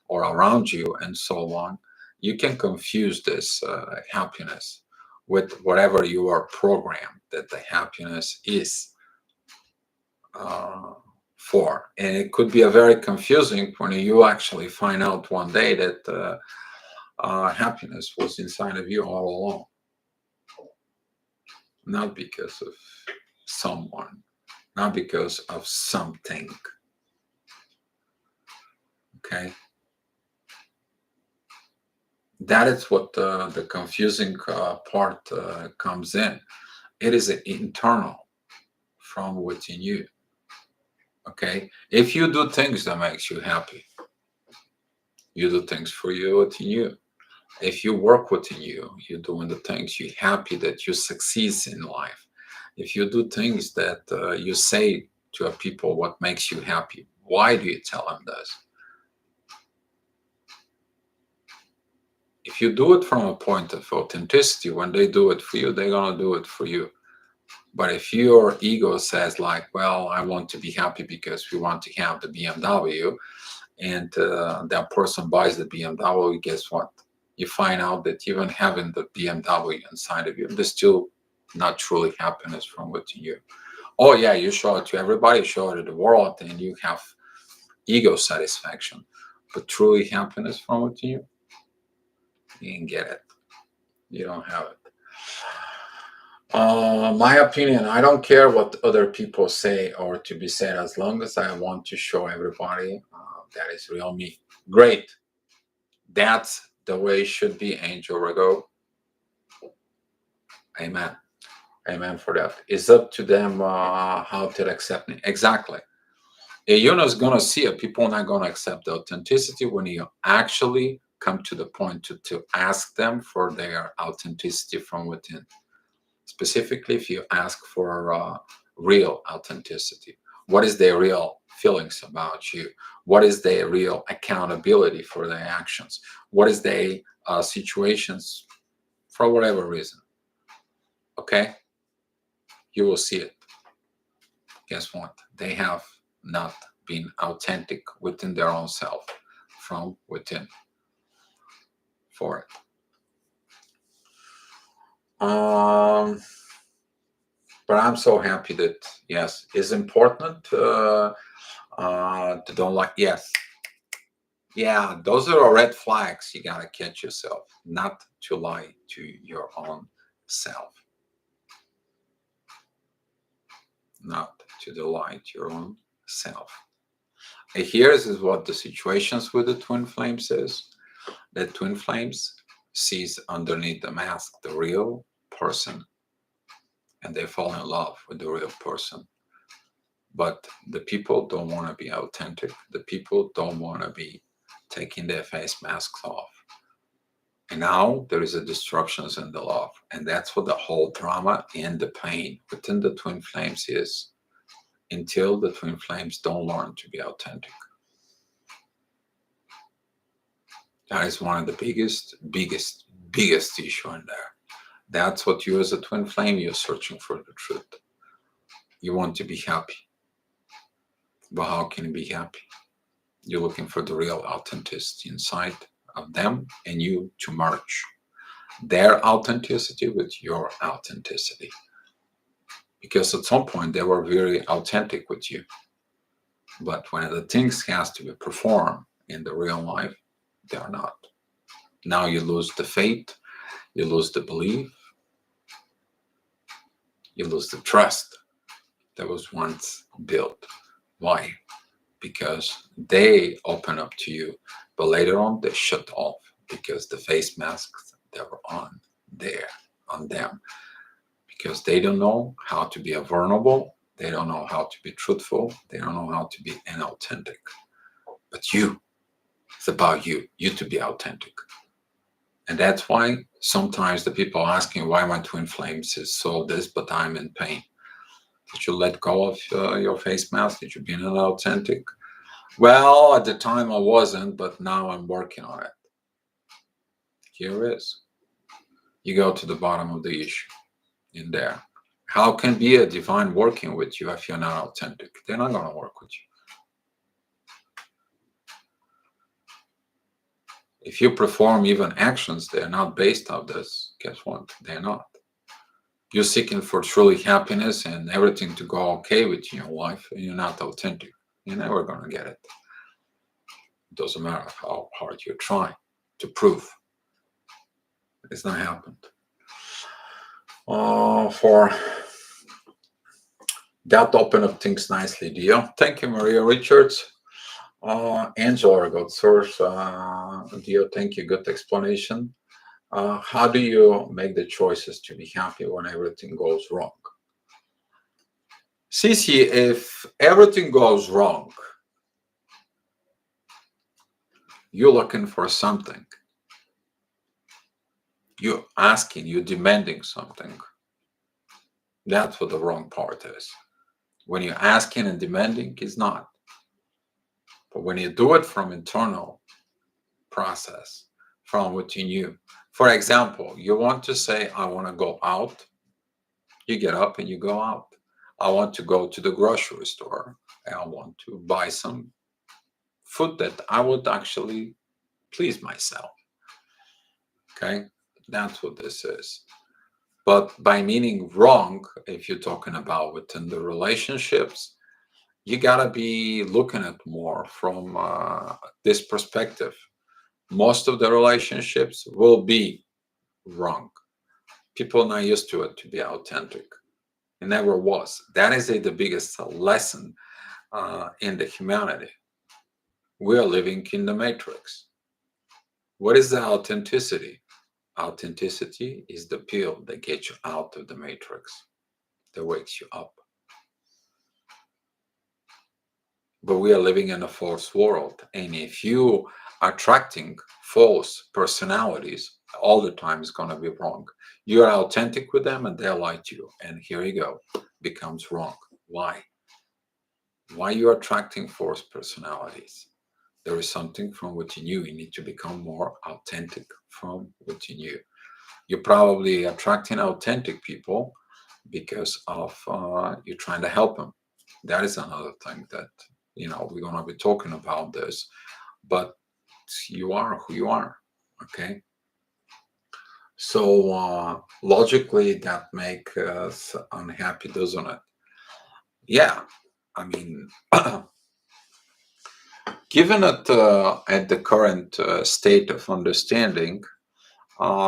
or around you, and so on, you can confuse this happiness with whatever you are programmed that the happiness is for. And it could be a very confusing when you actually find out one day that happiness was inside of you all along, not because of someone, not because of something. Okay, that is what the confusing part comes in. It is internal from within you. Okay, if you do things that makes you happy, you do things for you within you. If you work within you, you're doing the things you're happy that you succeed in life. If you do things that you say to a people what makes you happy, why do you tell them this? If you do it from a point of authenticity, when they do it for you, they're gonna do it for you. But if your ego says like, well, I want to be happy because we want to have the BMW, and that person buys the BMW, guess what? You find out that even having the BMW inside of you, there's still not truly happiness from within you. Oh yeah, you show it to everybody, show it to the world, and you have ego satisfaction. But truly happiness from within you, you didn't get it. You don't have it. My opinion, I don't care what other people say or to be said, as long as I want to show everybody that is real me. Great. That's the way it should be, Angel Rago. Amen. Amen for that. It's up to them how to accept me. Exactly. You're not going to see it. People are not going to accept the authenticity when you actually come to the point to ask them for their authenticity from within. Specifically, if you ask for real authenticity, what is their real feelings about you? What is their real accountability for their actions? What is their situations for whatever reason? Okay, you will see it. Guess what? They have not been authentic within their own self, from within, for it. But I'm so happy that, yes, it's important to don't like, yes. Yeah, those are red flags you gotta catch yourself, not to lie to your own self. Not to lie to your own self. And here's is what the situations with the twin flames is. The twin flames sees underneath the mask the real person, and they fall in love with the real person. But the people don't want to be authentic. The people don't want to be taking their face masks off. And now there is a disruptions in the love. And that's what the whole drama and the pain within the twin flames is, until the twin flames don't learn to be authentic. That is one of the biggest issue in there. That's what you as a twin flame, you're searching for the truth. You want to be happy. But how can you be happy? You're looking for the real authenticity inside of them, and you to merge their authenticity with your authenticity. Because at some point they were very authentic with you. But when the things has to be performed in the real life, they are not. Now you lose the faith, you lose the belief, you lose the trust that was once built. Why? Because they open up to you, but later on they shut off because the face masks that were on them, because they don't know how to be vulnerable, they don't know how to be truthful, they don't know how to be inauthentic. But you, it's about you to be authentic. And that's why sometimes the people asking why my twin flames is so this, but I'm in pain. Did you let go of your face mask? Did you be inauthentic? Well, at the time I wasn't, but now I'm working on it. Here it is. You go to the bottom of the issue in there. How can be a divine working with you if you're not authentic? They're not going to work with you. If you perform even actions that are not based on this, guess what? They're not. You're seeking for truly happiness and everything to go okay with your life, and you're not authentic. You're never going to get it. It doesn't matter how hard you try to prove. It's not happened. For that opened up things nicely, Dio. Thank you, Maria Richards. Angela got source. Dio, thank you. Good explanation. How do you make the choices to be happy when everything goes wrong? Cici, if everything goes wrong, you're looking for something. You're asking, you're demanding something. That's what the wrong part is. When you're asking and demanding, it's not. But when you do it from internal process, from within you. For example, you want to say, I want to go out. You get up and you go out. I want to go to the grocery store. I want to buy some food that I would actually please myself. Okay, that's what this is. But by meaning wrong, if you're talking about within the relationships, you gotta be looking at more from this perspective. Most of the relationships will be wrong. People are not used to it to be authentic. It never was. That is the biggest lesson in the humanity. We are living in the matrix. What is the authenticity? Authenticity is the pill that gets you out of the matrix, that wakes you up. But we are living in a false world. And if you are attracting false personalities all the time, it's going to be wrong. You are authentic with them and they lie to you. And here you go, becomes wrong. Why? Why you are attracting false personalities? There is something from within you. You need to become more authentic from within you. You're probably attracting authentic people because of you're trying to help them. That is another thing that we're going to be talking about this. But you are who you are. Okay. So logically, that makes us unhappy, doesn't it? Yeah. I mean, given it at the current state of understanding,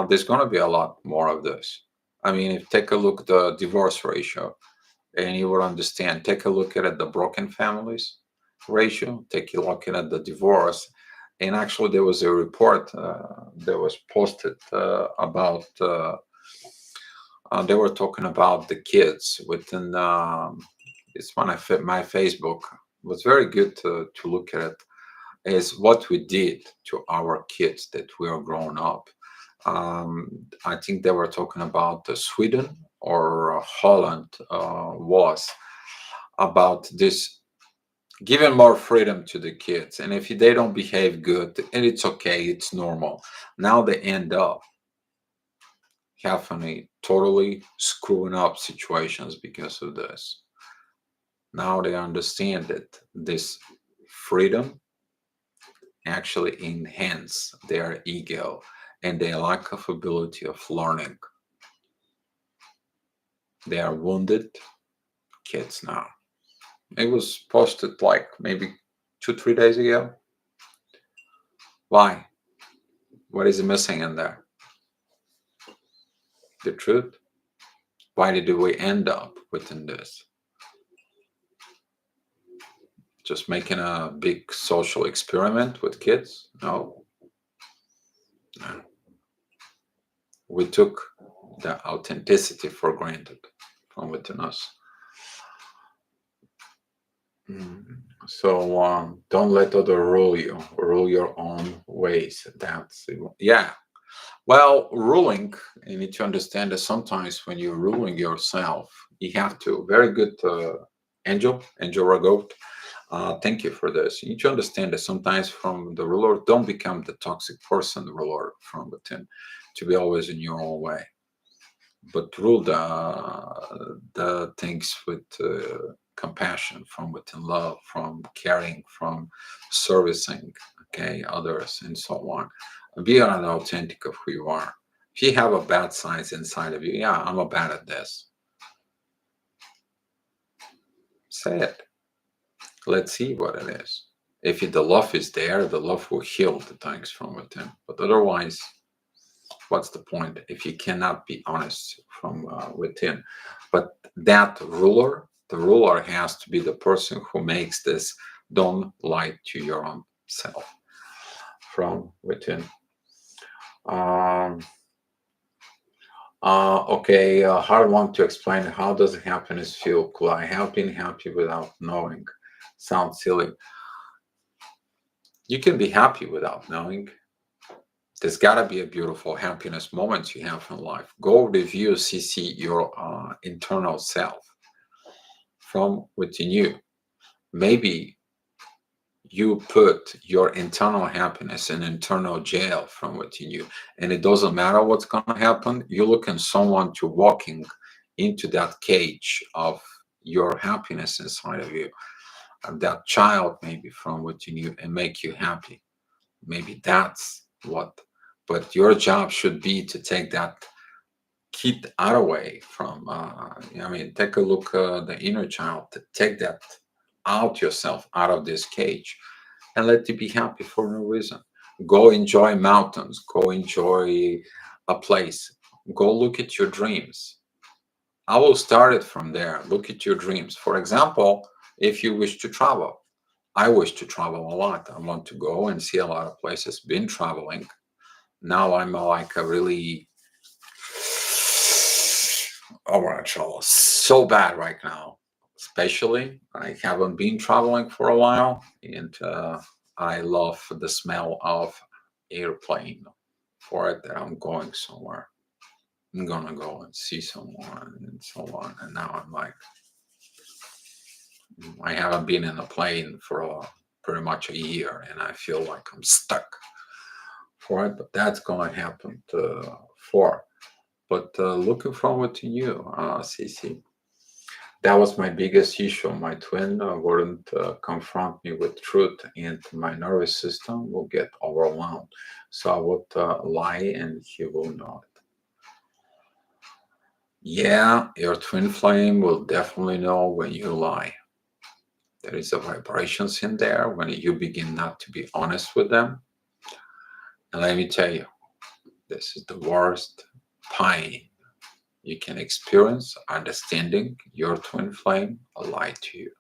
there's going to be a lot more of this. I mean, if take a look at the divorce ratio, and you will understand. Take a look at it, the broken families ratio. Take a look at the divorce, and actually, there was a report that was posted about. They were talking about the kids within. It's one of my Facebook. It was very good to look at it. Is what we did to our kids that we are growing up. I think they were talking about Sweden or Holland was about this giving more freedom to the kids. And if they don't behave good, and it's okay, it's normal. Now they end up having a totally screwing up situations because of this. Now they understand that this freedom actually enhance their ego and their lack of ability of learning. They are wounded kids now. It was posted like maybe 2, 3 days ago. Why? What is missing in there? The truth. Why did we end up within this? Just making a big social experiment with kids? No. No. We took the authenticity for granted from within us. So don't let other rule you. Rule your own ways. That's yeah. Well, ruling, you need to understand that sometimes when you're ruling yourself, you have to. Very good, Angel Ragot. Thank you for this. You need to understand that sometimes from the ruler, don't become the toxic person, the ruler from within, to be always in your own way, but rule the things with compassion, from within love, from caring, from servicing, okay, others, and so on. Be an authentic of who you are. If you have a bad side inside of you, yeah, I'm a bad at this. Say it. Let's see what it is. If the love is there, the love will heal the things from within. But otherwise, what's the point if you cannot be honest from within? But that ruler, the ruler has to be the person who makes this. Don't lie to your own self from within. Um, okay, hard one to explain. How does happiness feel? Could I have been happy without knowing? Sounds silly. You can be happy without knowing. There's got to be a beautiful happiness moments you have in life. Go review, CC your internal self from within you. Maybe you put your internal happiness in internal jail from within you, and it doesn't matter what's going to happen. You look in someone to walking into that cage of your happiness inside of you, and that child maybe from within you, and make you happy. Maybe that's what, but your job should be to take that kid out away from, I mean, take a look, the inner child, to take that out yourself, out of this cage, and let you be happy for no reason. Go enjoy mountains, go enjoy a place, go look at your dreams. I will start it from there. Look at your dreams. For example, if you wish to travel, I wish to travel a lot. I want to go and see a lot of places. Been traveling. Now I'm like a really, oh my God, so bad right now. Especially, I haven't been traveling for a while, and I love the smell of airplane. For it, that I'm going somewhere. I'm gonna go and see someone and so on. And now I'm like, I haven't been in a plane for pretty much a year, and I feel like I'm stuck for it. But that's gonna happen for. But looking forward to you, CC. That was my biggest issue. My twin wouldn't confront me with truth, and my nervous system will get overwhelmed. So I would lie, and he will know it. Yeah, your twin flame will definitely know when you lie. There is a vibrations in there when you begin not to be honest with them. And let me tell you, this is the worst pain you can experience, understanding your twin flame lie to you,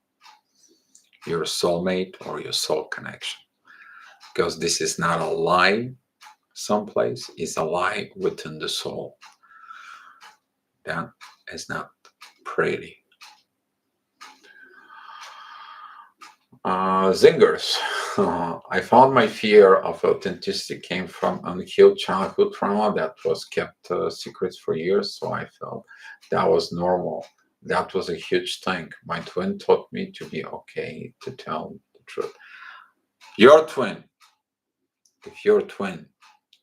your soulmate or your soul connection. Because this is not a lie someplace, it's a lie within the soul. That is not pretty. Zingers. I found my fear of authenticity came from unhealed childhood trauma that was kept secrets for years, so I felt that was normal. That was a huge thing. My twin taught me to be okay to tell the truth. Your twin, if your twin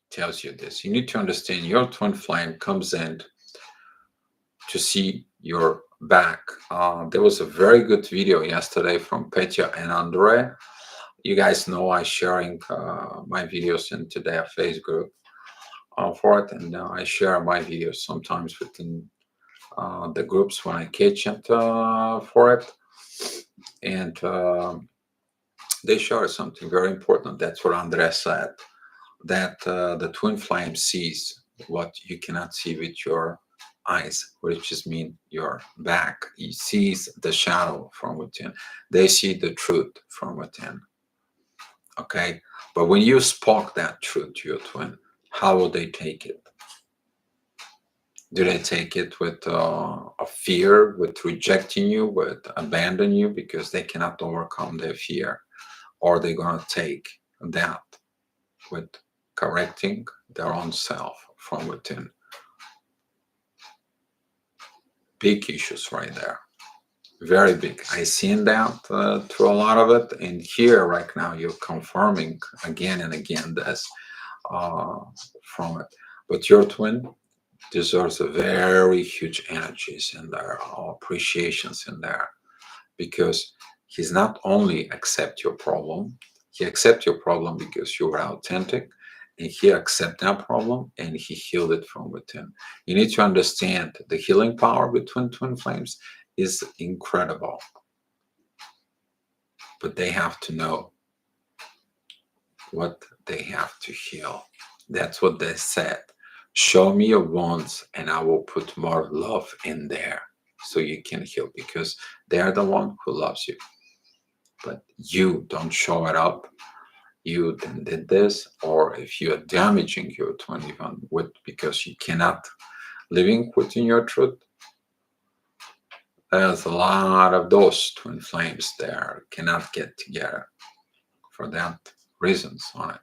tells you this, you need to understand your twin flame comes in to see your back. There was a very good video yesterday from Petya and Andre. You guys know I sharing my videos into their Facebook group for it, and I share my videos sometimes within the groups when I catch it for it, and they share something very important. That's what Andre said, that the twin flame sees what you cannot see with your eyes, which is mean your back. He sees the shadow from within. They see the truth from within. Okay, but when you spoke that truth to your twin, how will they take it? Do they take it with a fear, with rejecting you, with abandoning you because they cannot overcome their fear? Or are they going to take that with correcting their own self from within? Big issues right there. Very big. I seen that through a lot of it, and here right now you're confirming again and again this from it. But your twin deserves a very huge energies in there, appreciations in there, because he's not only accept your problem, he accept your problem because you were authentic, and he accept that problem and he healed it from within. You need to understand the healing power between twin flames is incredible, but they have to know what they have to heal. That's what they said. Show me your wounds and I will put more love in there so you can heal, because they are the one who loves you. But you don't show it up. You then did this, or if you are damaging your twin even with because you cannot living within your truth, there's a lot of those twin flames there cannot get together for that reasons on it.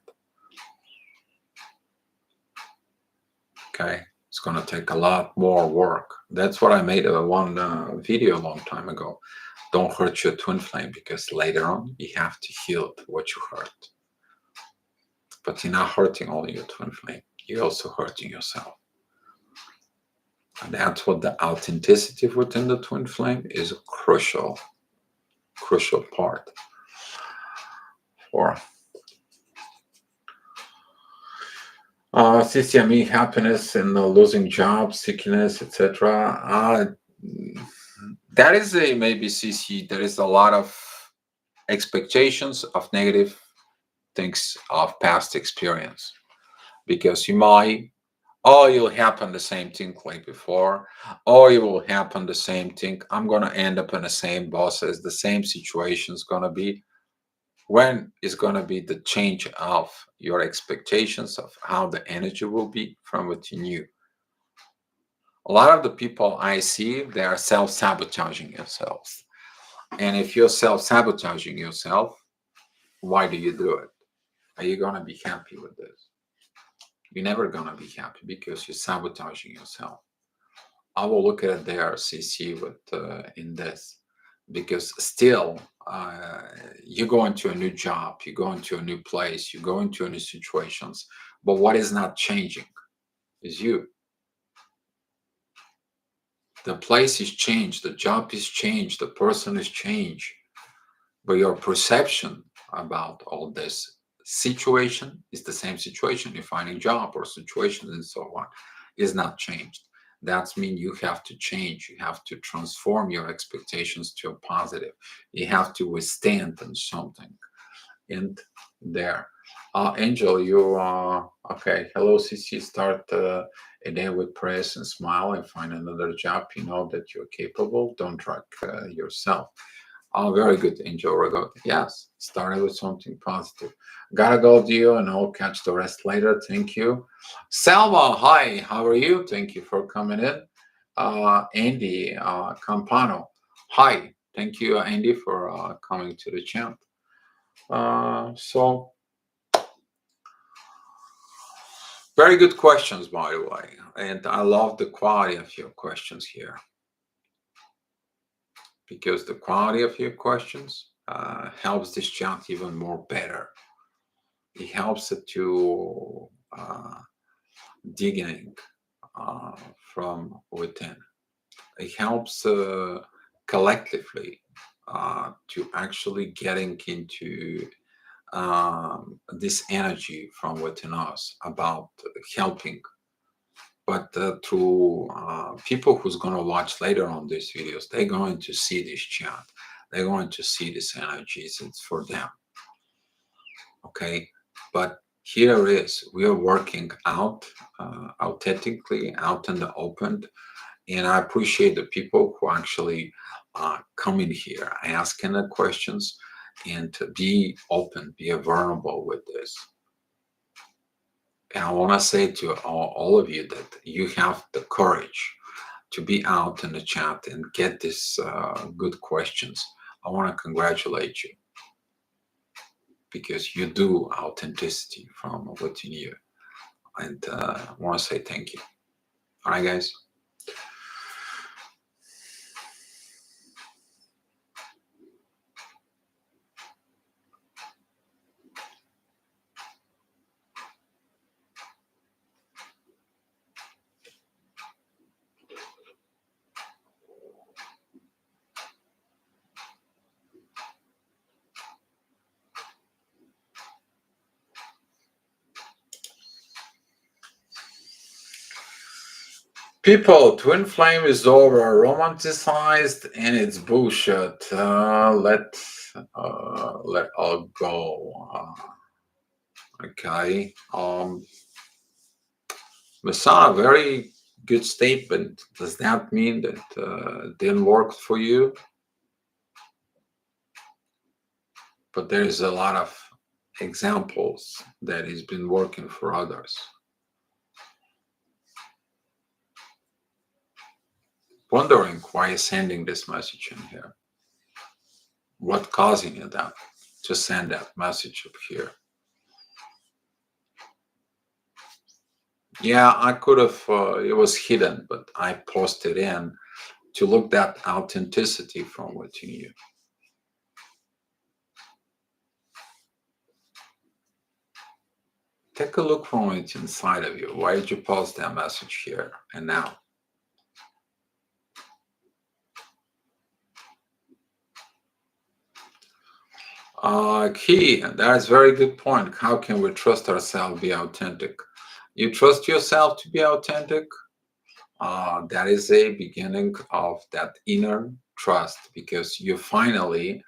Okay, it's going to take a lot more work. That's what I made a one video a long time ago. Don't hurt your twin flame, because later on you have to heal what you hurt. But you're not hurting only your twin flame, you're also hurting yourself. And that's what the authenticity within the twin flame is a crucial part for. CCME, happiness and losing jobs, sickness, etc. That is a maybe CC. There is a lot of expectations of negative things of past experience because you might, oh, you'll happen the same thing like before, or it will happen the same thing. I'm gonna end up in the same bosses, the same situation is gonna be. When is gonna be the change of your expectations of how the energy will be from within you? A lot of the people I see, they are self-sabotaging themselves. And if you're self-sabotaging yourself, why do you do it? Are you gonna be happy with this? You're never gonna be happy because you're sabotaging yourself. I will look at their CC with in this because still you go into a new job, you go into a new place, you go into new situations, but what is not changing is you. The place is changed, the job is changed, the person is changed, but your perception about all this situation is the same situation. You're finding job or situations and so on is not changed. That means you have to change. You have to transform your expectations to a positive. You have to withstand on something. And there. Angel, you okay. Hello, CC. Start a day with praise and smile and find another job. You know that you're capable. Don't drug yourself. Oh, very good, Angel Ragot. Yes, started with something positive. Gotta go, Dio, and I'll catch the rest later. Thank you. Salva, hi, how are you? Thank you for coming in. Andy Campano, hi. Thank you, Andy, for coming to the chat. So, very good questions, by the way. And I love the quality of your questions here because the quality of your questions helps this chat even more better. It helps it to digging from within. It helps collectively to actually getting into this energy from within us about helping. But through people who's going to watch later on these videos, they're going to see this chat. They're going to see this energy. It's for them. Okay, but here is we are working out authentically out in the open, and I appreciate the people who actually come in here asking the questions and to be open, be vulnerable with this. And I want to say to all of you that you have the courage to be out in the chat and get these good questions. I want to congratulate you because you do authenticity from within you. And I want to say thank you. All right, guys. People, twin flame is over, romanticized, and it's bullshit. Let all go. Okay. Masa, very good statement. Does that mean that didn't work for you? But there is a lot of examples that has been working for others. Wondering why you're sending this message in here. What causing you that to send that message up here? Yeah, I could have, it was hidden, but I posted in to look that authenticity from within you. Take a look from what's inside of you. Why did you post that message here and now? Key, that's very good point. How can we trust ourselves be authentic? You trust yourself to be authentic? That is a beginning of that inner trust because you finally,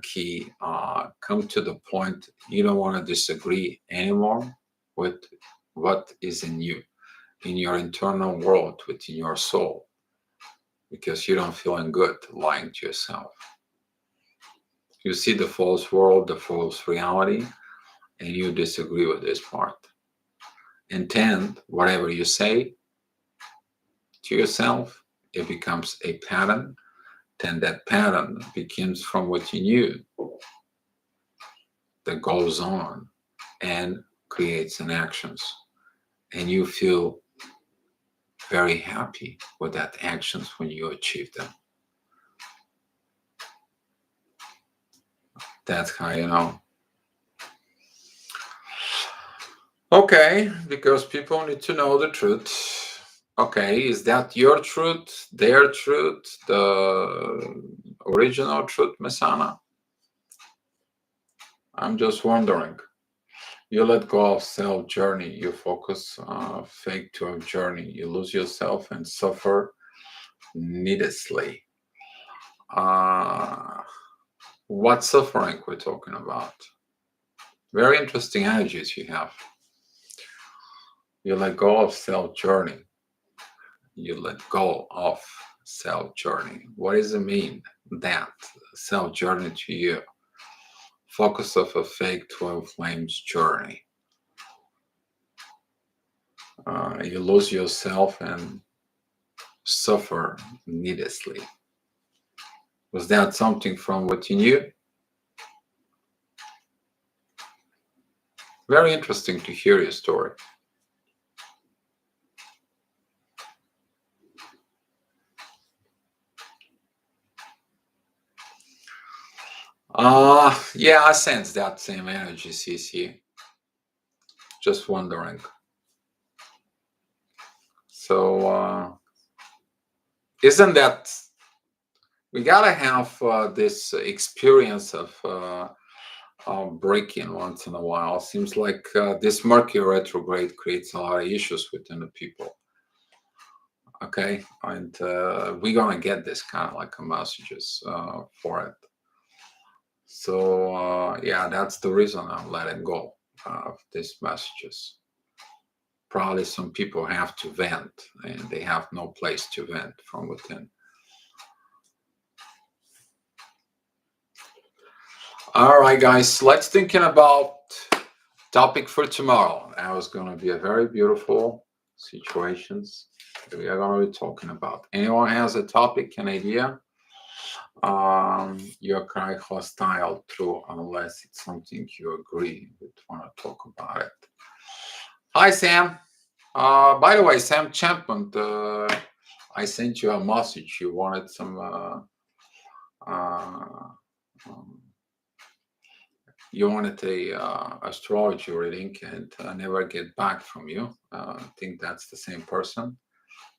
Key, come to the point you don't want to disagree anymore with what is in you, in your internal world, within your soul, because you don't feeling good lying to yourself. You see the false world, the false reality, and you disagree with this part. And then, whatever you say to yourself, it becomes a pattern. Then that pattern begins from within you that goes on and creates an actions. And you feel very happy with that actions when you achieve them. That's how you know. Okay, because people need to know the truth. Okay, is that your truth, their truth, the original truth, Masana? I'm just wondering. You let go of self journey, you focus fake to a journey, you lose yourself and suffer needlessly. Uh, what suffering we're talking about? Very interesting energies you have. You let go of self journey. You let go of self journey. What does it mean that self journey to you? Focus of a fake 12 flames journey. You lose yourself and suffer needlessly. Was that something from within you? Very interesting to hear your story. Yeah, I sense that same energy, CC. Just wondering. So, isn't that we gotta have this experience of breaking once in a while? Seems like this Mercury retrograde creates a lot of issues within the people. Okay, and we're gonna get this kind of like a messages for it. So yeah, that's the reason I'm letting go of these messages. Probably some people have to vent and they have no place to vent from within. All right, guys, let's thinking about topic for tomorrow. That was going to be a very beautiful situations that we are going to be talking about. Anyone has a topic, an idea? You're quite hostile through unless it's something you agree with, want to talk about it. Hi, Sam. By the way, Sam Champman, I sent you a message. You wanted some um, you wanted a astrology reading, and I never get back from you. I think that's the same person.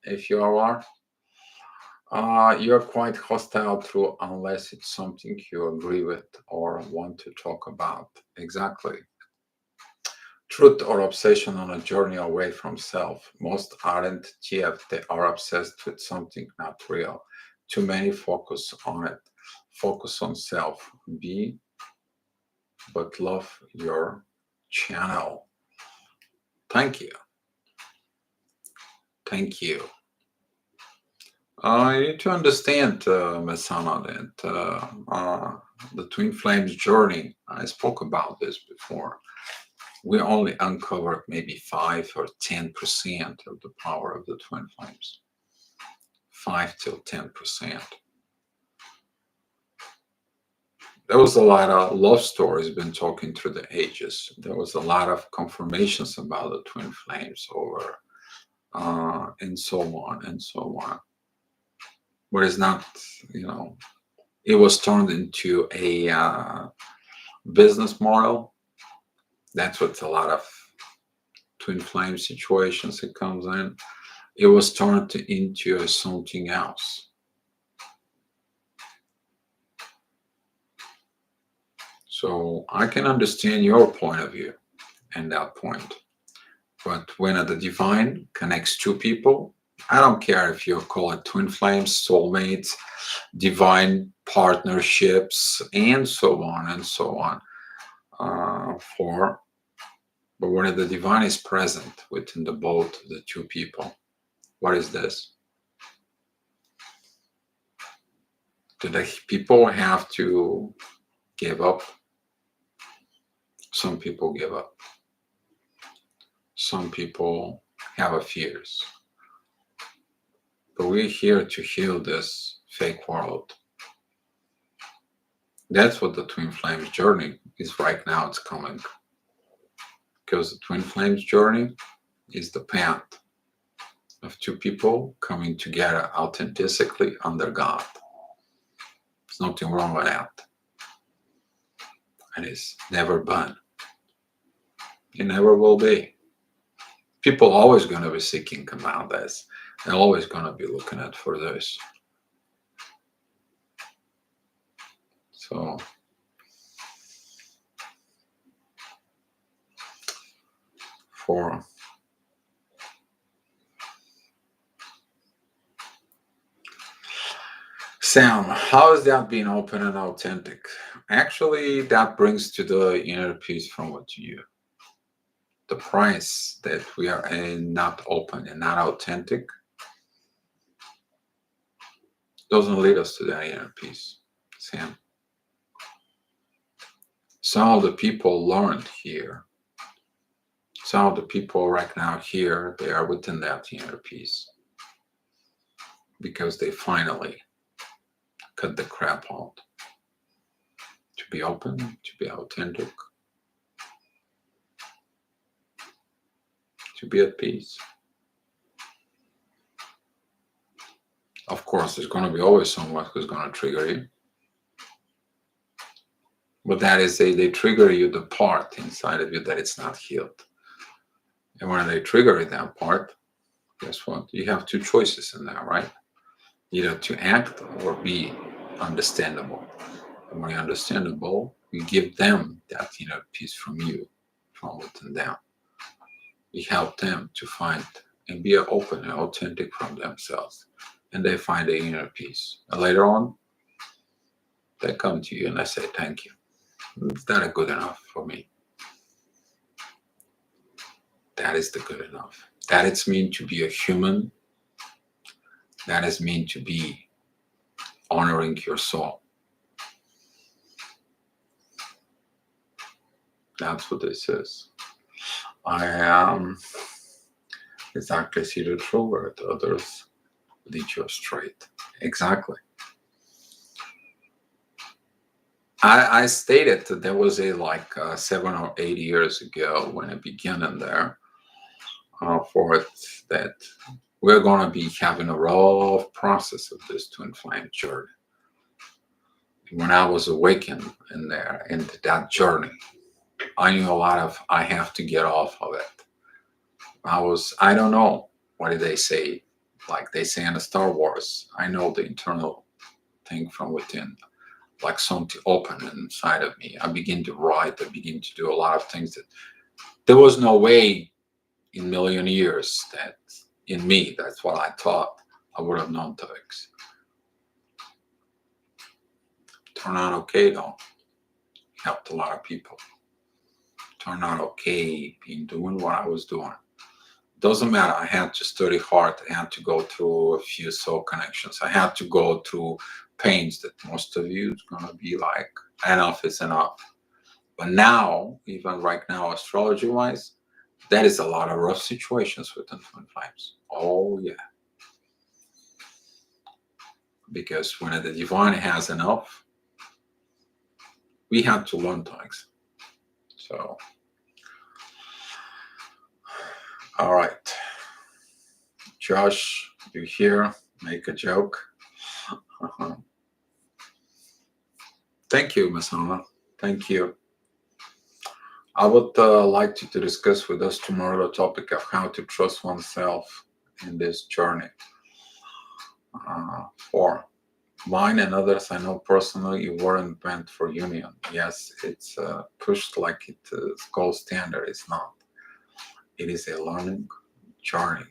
If you are, you're quite hostile through unless it's something you agree with or want to talk about. Exactly. Truth or obsession on a journey away from self. Most aren't TF, they are obsessed with something not real. Too many focus on it. Focus on self. Be but love your channel. Thank you. Thank you. I need to understand, Masana, that the twin flames journey, I spoke about this before. We only uncovered maybe 5 or 10% of the power of the twin flames. 5 till 10%. There was a lot of love stories been talking through the ages. There was a lot of confirmations about the twin flames over and so on and so on. But it's not, it was turned into a business model. That's what a lot of twin flame situations it comes in. It was turned into something else. So I can understand your point of view and that point. But when the divine connects two people, I don't care if you call it twin flames, soulmates, divine partnerships, and so on and so on. But when the divine is present within the both the two people, what is this? Do the people have to give up? Some people give up. Some people have a fears. But we're here to heal this fake world. That's what the twin flames journey is right now. It's coming. Because the twin flames journey is the path of two people coming together authentically under God. There's nothing wrong with that. And it's never been. It never will be. People are always going to be seeking about this. They're always going to be looking at for this. So for Sam, how is that being open and authentic? Actually, that brings to the inner peace from what you. The price that we are not open and not authentic doesn't lead us to that inner peace, Sam. Some of the people learned here. Some of the people right now here, they are within that inner peace because they finally cut the crap out to be open, to be authentic, to be at peace. Of course, there's going to be always someone who's going to trigger you. But that is they trigger you the part inside of you that it's not healed. And when they trigger that part, guess what? You have two choices in that, right? Either to act or be understandable. And when you're understandable, you give them that inner peace from you, from within them. You help them to find and be open and authentic from themselves. And they find the inner peace. And later on, they come to you and they say, thank you. It's not good enough for me. That is the good enough. That it's mean to be a human. That is mean to be honoring your soul. That's what this is. I am exactly see the true word. Others lead you straight. Exactly. I stated that there was a 7 or 8 years ago when I began in there for it that we're going to be having a rough process of this twin flame journey. When I was awakened in there into that journey, I knew a lot of I have to get off of it. I don't know, what did they say? Like they say in the Star Wars, I know the internal thing from within, like something open inside of me. I begin to write, I begin to do a lot of things that there was no way in a million years that in me, that's what I thought I would have known to fix. Turned out okay though. Helped a lot of people. Turned out okay being doing what I was doing. Doesn't matter. I had to study hard. I had to go through a few soul connections. I had to go through pains that most of you is gonna be like, enough is enough. But now, even right now, astrology wise, that is a lot of rough situations within twin flames. Oh yeah. Because when the divine has enough, we have to learn things. So all right. Josh, you here? Make a joke. Thank you, Miss Hannah. Thank you. I would like to discuss with us tomorrow the topic of how to trust oneself in this journey. 4. Mine and others I know personally weren't meant for union. Yes, it's pushed like it is gold standard. It's not. It is a learning journey.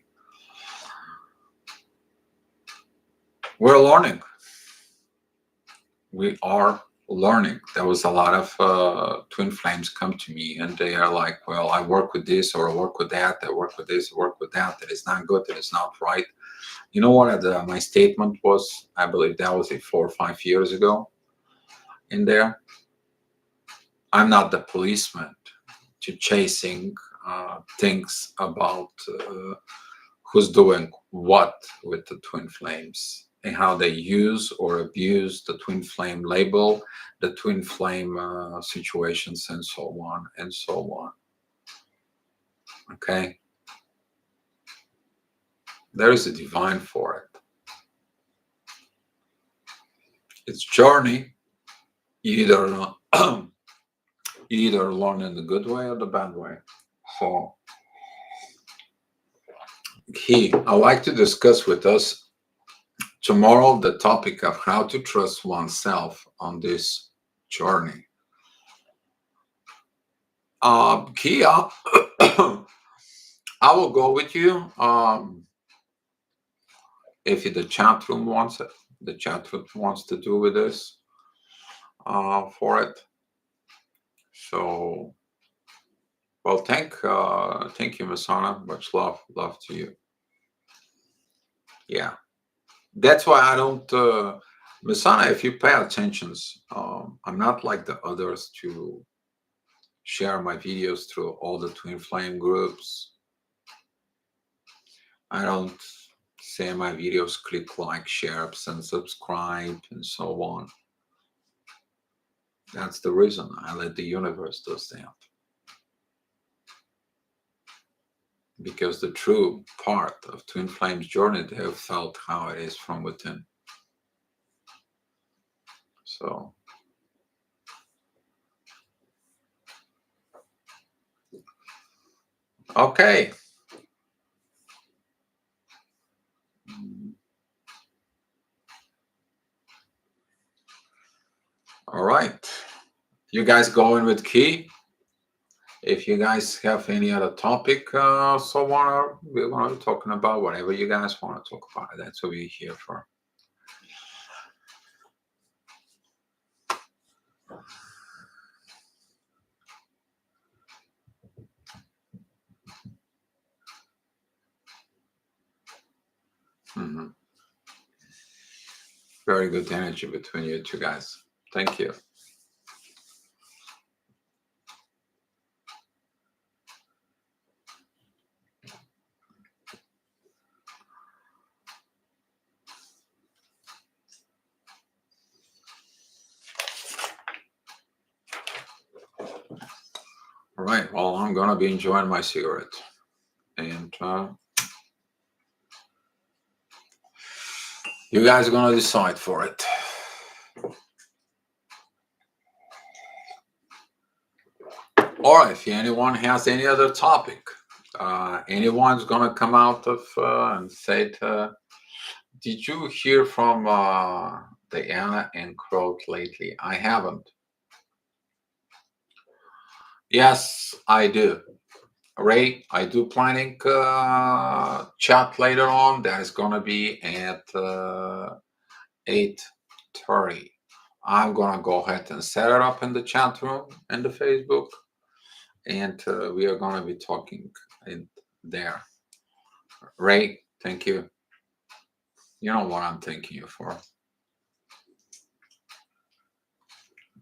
We're learning. We are learning. There was a lot of twin flames come to me, and they are like, "Well, I work with this, or I work with that. I work with this, I work with that. That is not good. That is not right." You know what? My statement was, I believe that was 4 or 5 years ago. In there, I'm not the policeman to chasing things about who's doing what with the twin flames and how they use or abuse the twin flame label, the twin flame situations, and so on and so on. Okay, there is a divine for it. It's journey. You either you either learn in the good way or the bad way. So, I'd like to discuss with us tomorrow the topic of how to trust oneself on this journey. Kia, I will go with you. If the chat room wants it, the chat room wants to do with this for it. So, well, thank you, Masana. Much love to you. Yeah, that's why I don't, Masana. If you pay attention, I'm not like the others to share my videos through all the twin flame groups. I don't say my videos click like, share, and subscribe, and so on. That's the reason I let the universe do that. Because the true part of twin flames journey, they have felt how it is from within. So okay. All right. You guys going with Key? If you guys have any other topic, so on, we're going to be talking about whatever you guys want to talk about. That's what we're here for. Mm-hmm. Very good energy between you two guys. Thank you. All right. Well, I'm going to be enjoying my cigarette. And you guys are going to decide for it. Or if anyone has any other topic, anyone's going to come out of and say, did you hear from Diana and Croat lately? I haven't. Yes, I do. Ray, I do planning chat later on. That is going to be at 8:30. I'm going to go ahead and set it up in the chat room and the Facebook. And we are going to be talking in there. Ray, thank you. You know what I'm thanking you for.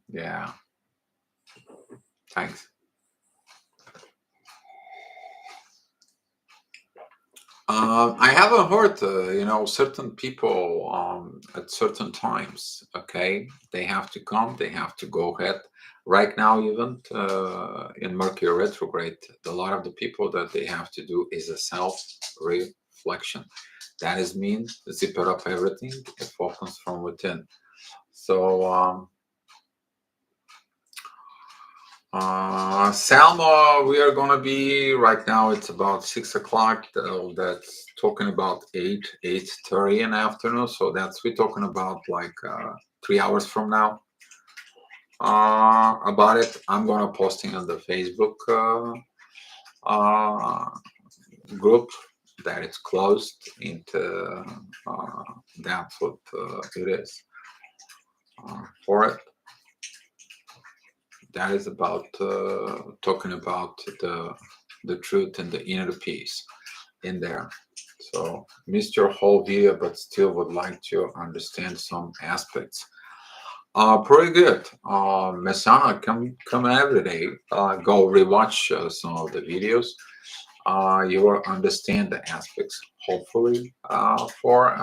Yeah. Thanks. I haven't heard, certain people at certain times. Okay, they have to come. They have to go ahead. Right now, even in Mercury retrograde, a lot of the people that they have to do is a self-reflection. That is means zip it up everything. It focus from within. So Salma, we are gonna be right now. It's about 6 o'clock. That's talking about 8:30 in the afternoon. So that's we're talking about like 3 hours from now. About it, I'm gonna posting on the Facebook uh, group that it's closed into. Uh, that's what it is for it. That is about talking about the truth and the inner peace in there. So missed your whole video, but still would like to understand some aspects. Pretty good. Mesana, come every day. Go rewatch some of the videos. You will understand the aspects. Hopefully, for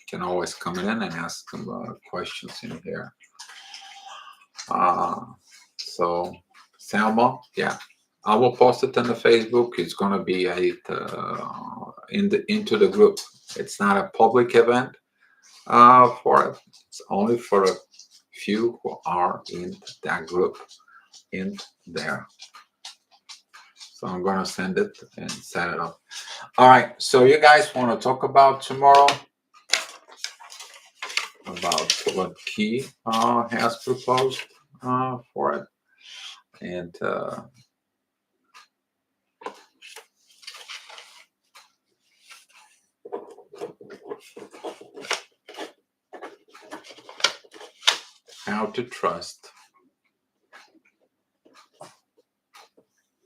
can always come in and ask some questions in here. Uh, so, Selma, yeah, I will post it on the Facebook. It's gonna be into the group. It's not a public event for it. It's only for a few who are in that group in there. So I'm gonna send it and set it up. All right. So you guys want to talk about tomorrow about what Key has proposed for it and. How to trust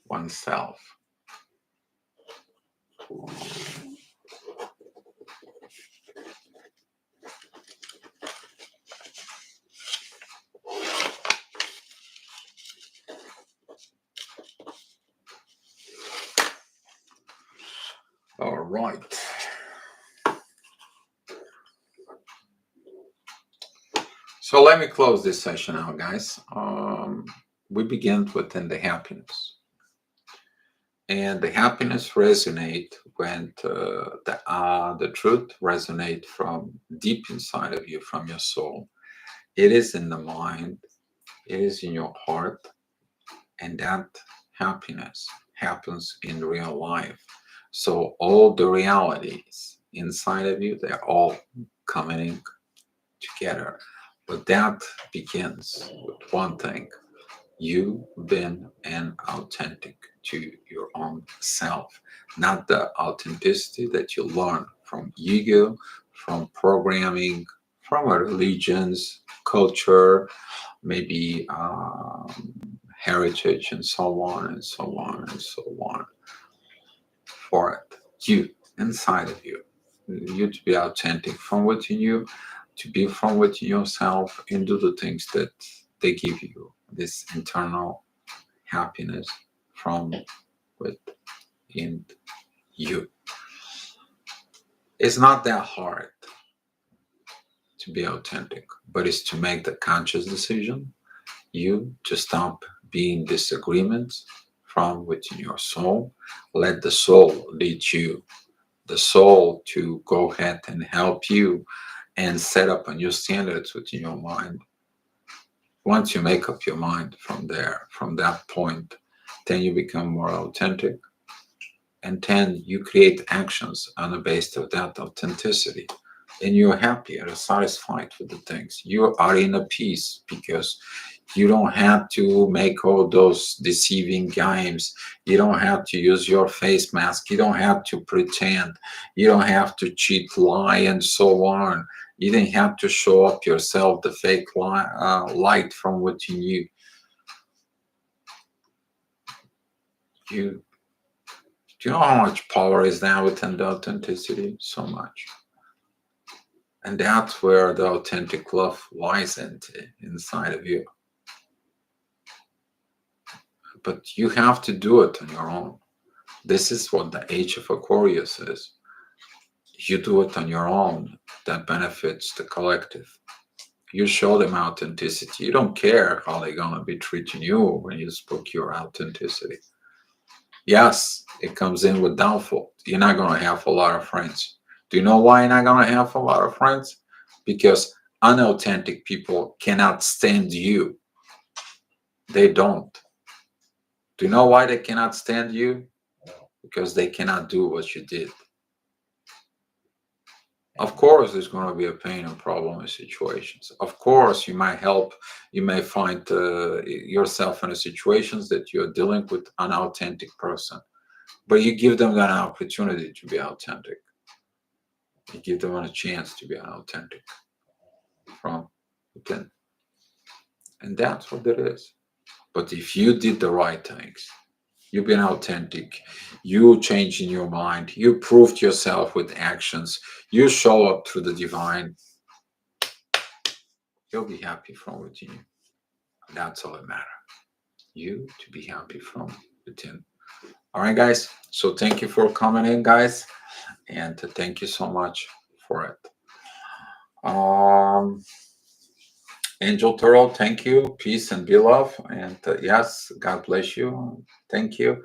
oneself. All right. So let me close this session out, guys. We begin within the happiness. And the happiness resonate when the truth resonate from deep inside of you, from your soul. It is in the mind, it is in your heart, and that happiness happens in real life. So all the realities inside of you, they're all coming together. But that begins with one thing: you been an authentic to your own self, not the authenticity that you learn from ego, from programming, from religions, culture, maybe heritage, and so on and so on and so on. For it, you inside of you, you to be authentic from within you, to be from within yourself, and do the things that they give you this internal happiness from within you. It's not that hard to be authentic, but it's to make the conscious decision, you to stop being disagreements from within your soul. Let the soul lead you, the soul to go ahead and help you and set up a new standards within your mind. Once you make up your mind from there, from that point, then you become more authentic, and then you create actions on the basis of that authenticity, and you're happy and satisfied with the things. You are in a peace because you don't have to make all those deceiving games. You don't have to use your face mask. You don't have to pretend. You don't have to cheat, lie, and so on. You didn't have to show up yourself, the fake light from within you. You do you know how much power is now within the authenticity? So much. And that's where the authentic love lies inside of you. But you have to do it on your own. This is what the age of Aquarius is. You do it on your own. That benefits the collective. You show them authenticity. You don't care how they're going to be treating you when you spoke your authenticity. Yes, it comes in with downfall. You're not going to have a lot of friends. Do you know why you're not going to have a lot of friends? Because unauthentic people cannot stand you. They don't. Do you know why they cannot stand you? Because they cannot do what you did. Of course, there's going to be a pain and problem in situations. Of course, you might help. You may find yourself in a situations that you're dealing with an authentic person, but you give them an opportunity to be authentic. You give them a chance to be authentic from within, and that's what it is. But if you did the right things, you've been authentic, you changed in your mind, you proved yourself with actions, you show up through the divine, you'll be happy from within you. That's all that matters. You to be happy from within. All right, guys. So thank you for coming in, guys, and thank you so much for it. Angel Toro, thank you. Peace and be love. And yes, God bless you. Thank you.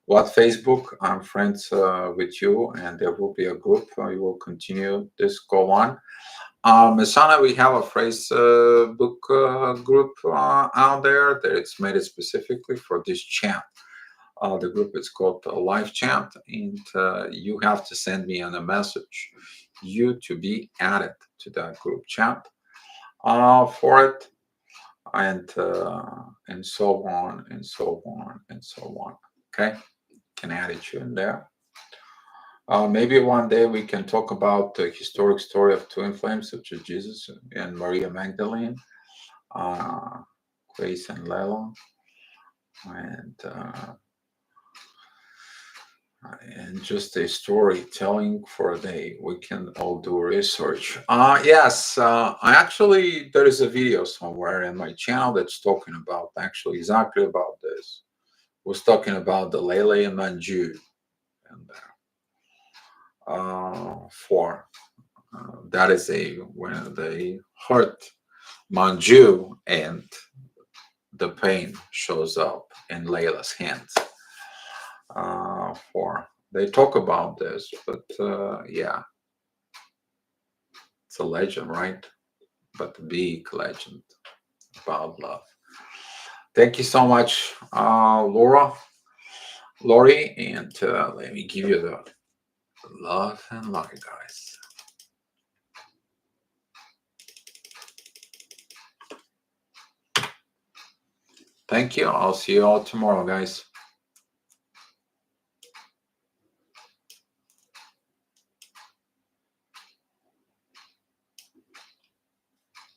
What Facebook? I'm friends with you, and there will be a group. We will continue this go on. Misana, we have a Facebook group out there that it's made specifically for this chat. The group is called Live Chat, and you have to send me a message, you to be added to that group chat for it, and so on and so on and so on. Okay, can add it you in there. Maybe one day we can talk about the historic story of twin flames such as Jesus and Maria Magdalene, uh, Grace and Lela, and just a storytelling for a day. We can all do research. Yes, I actually there is a video somewhere in my channel that's talking about actually exactly about this. Was talking about the Lele and Manju and for that is a when they hurt Manju and the pain shows up in Layla's hands. For they talk about this, but yeah, it's a legend, right? But the big legend about love. Thank you so much, Lori, and let me give you the love and light, guys. Thank you. I'll see you all tomorrow, guys.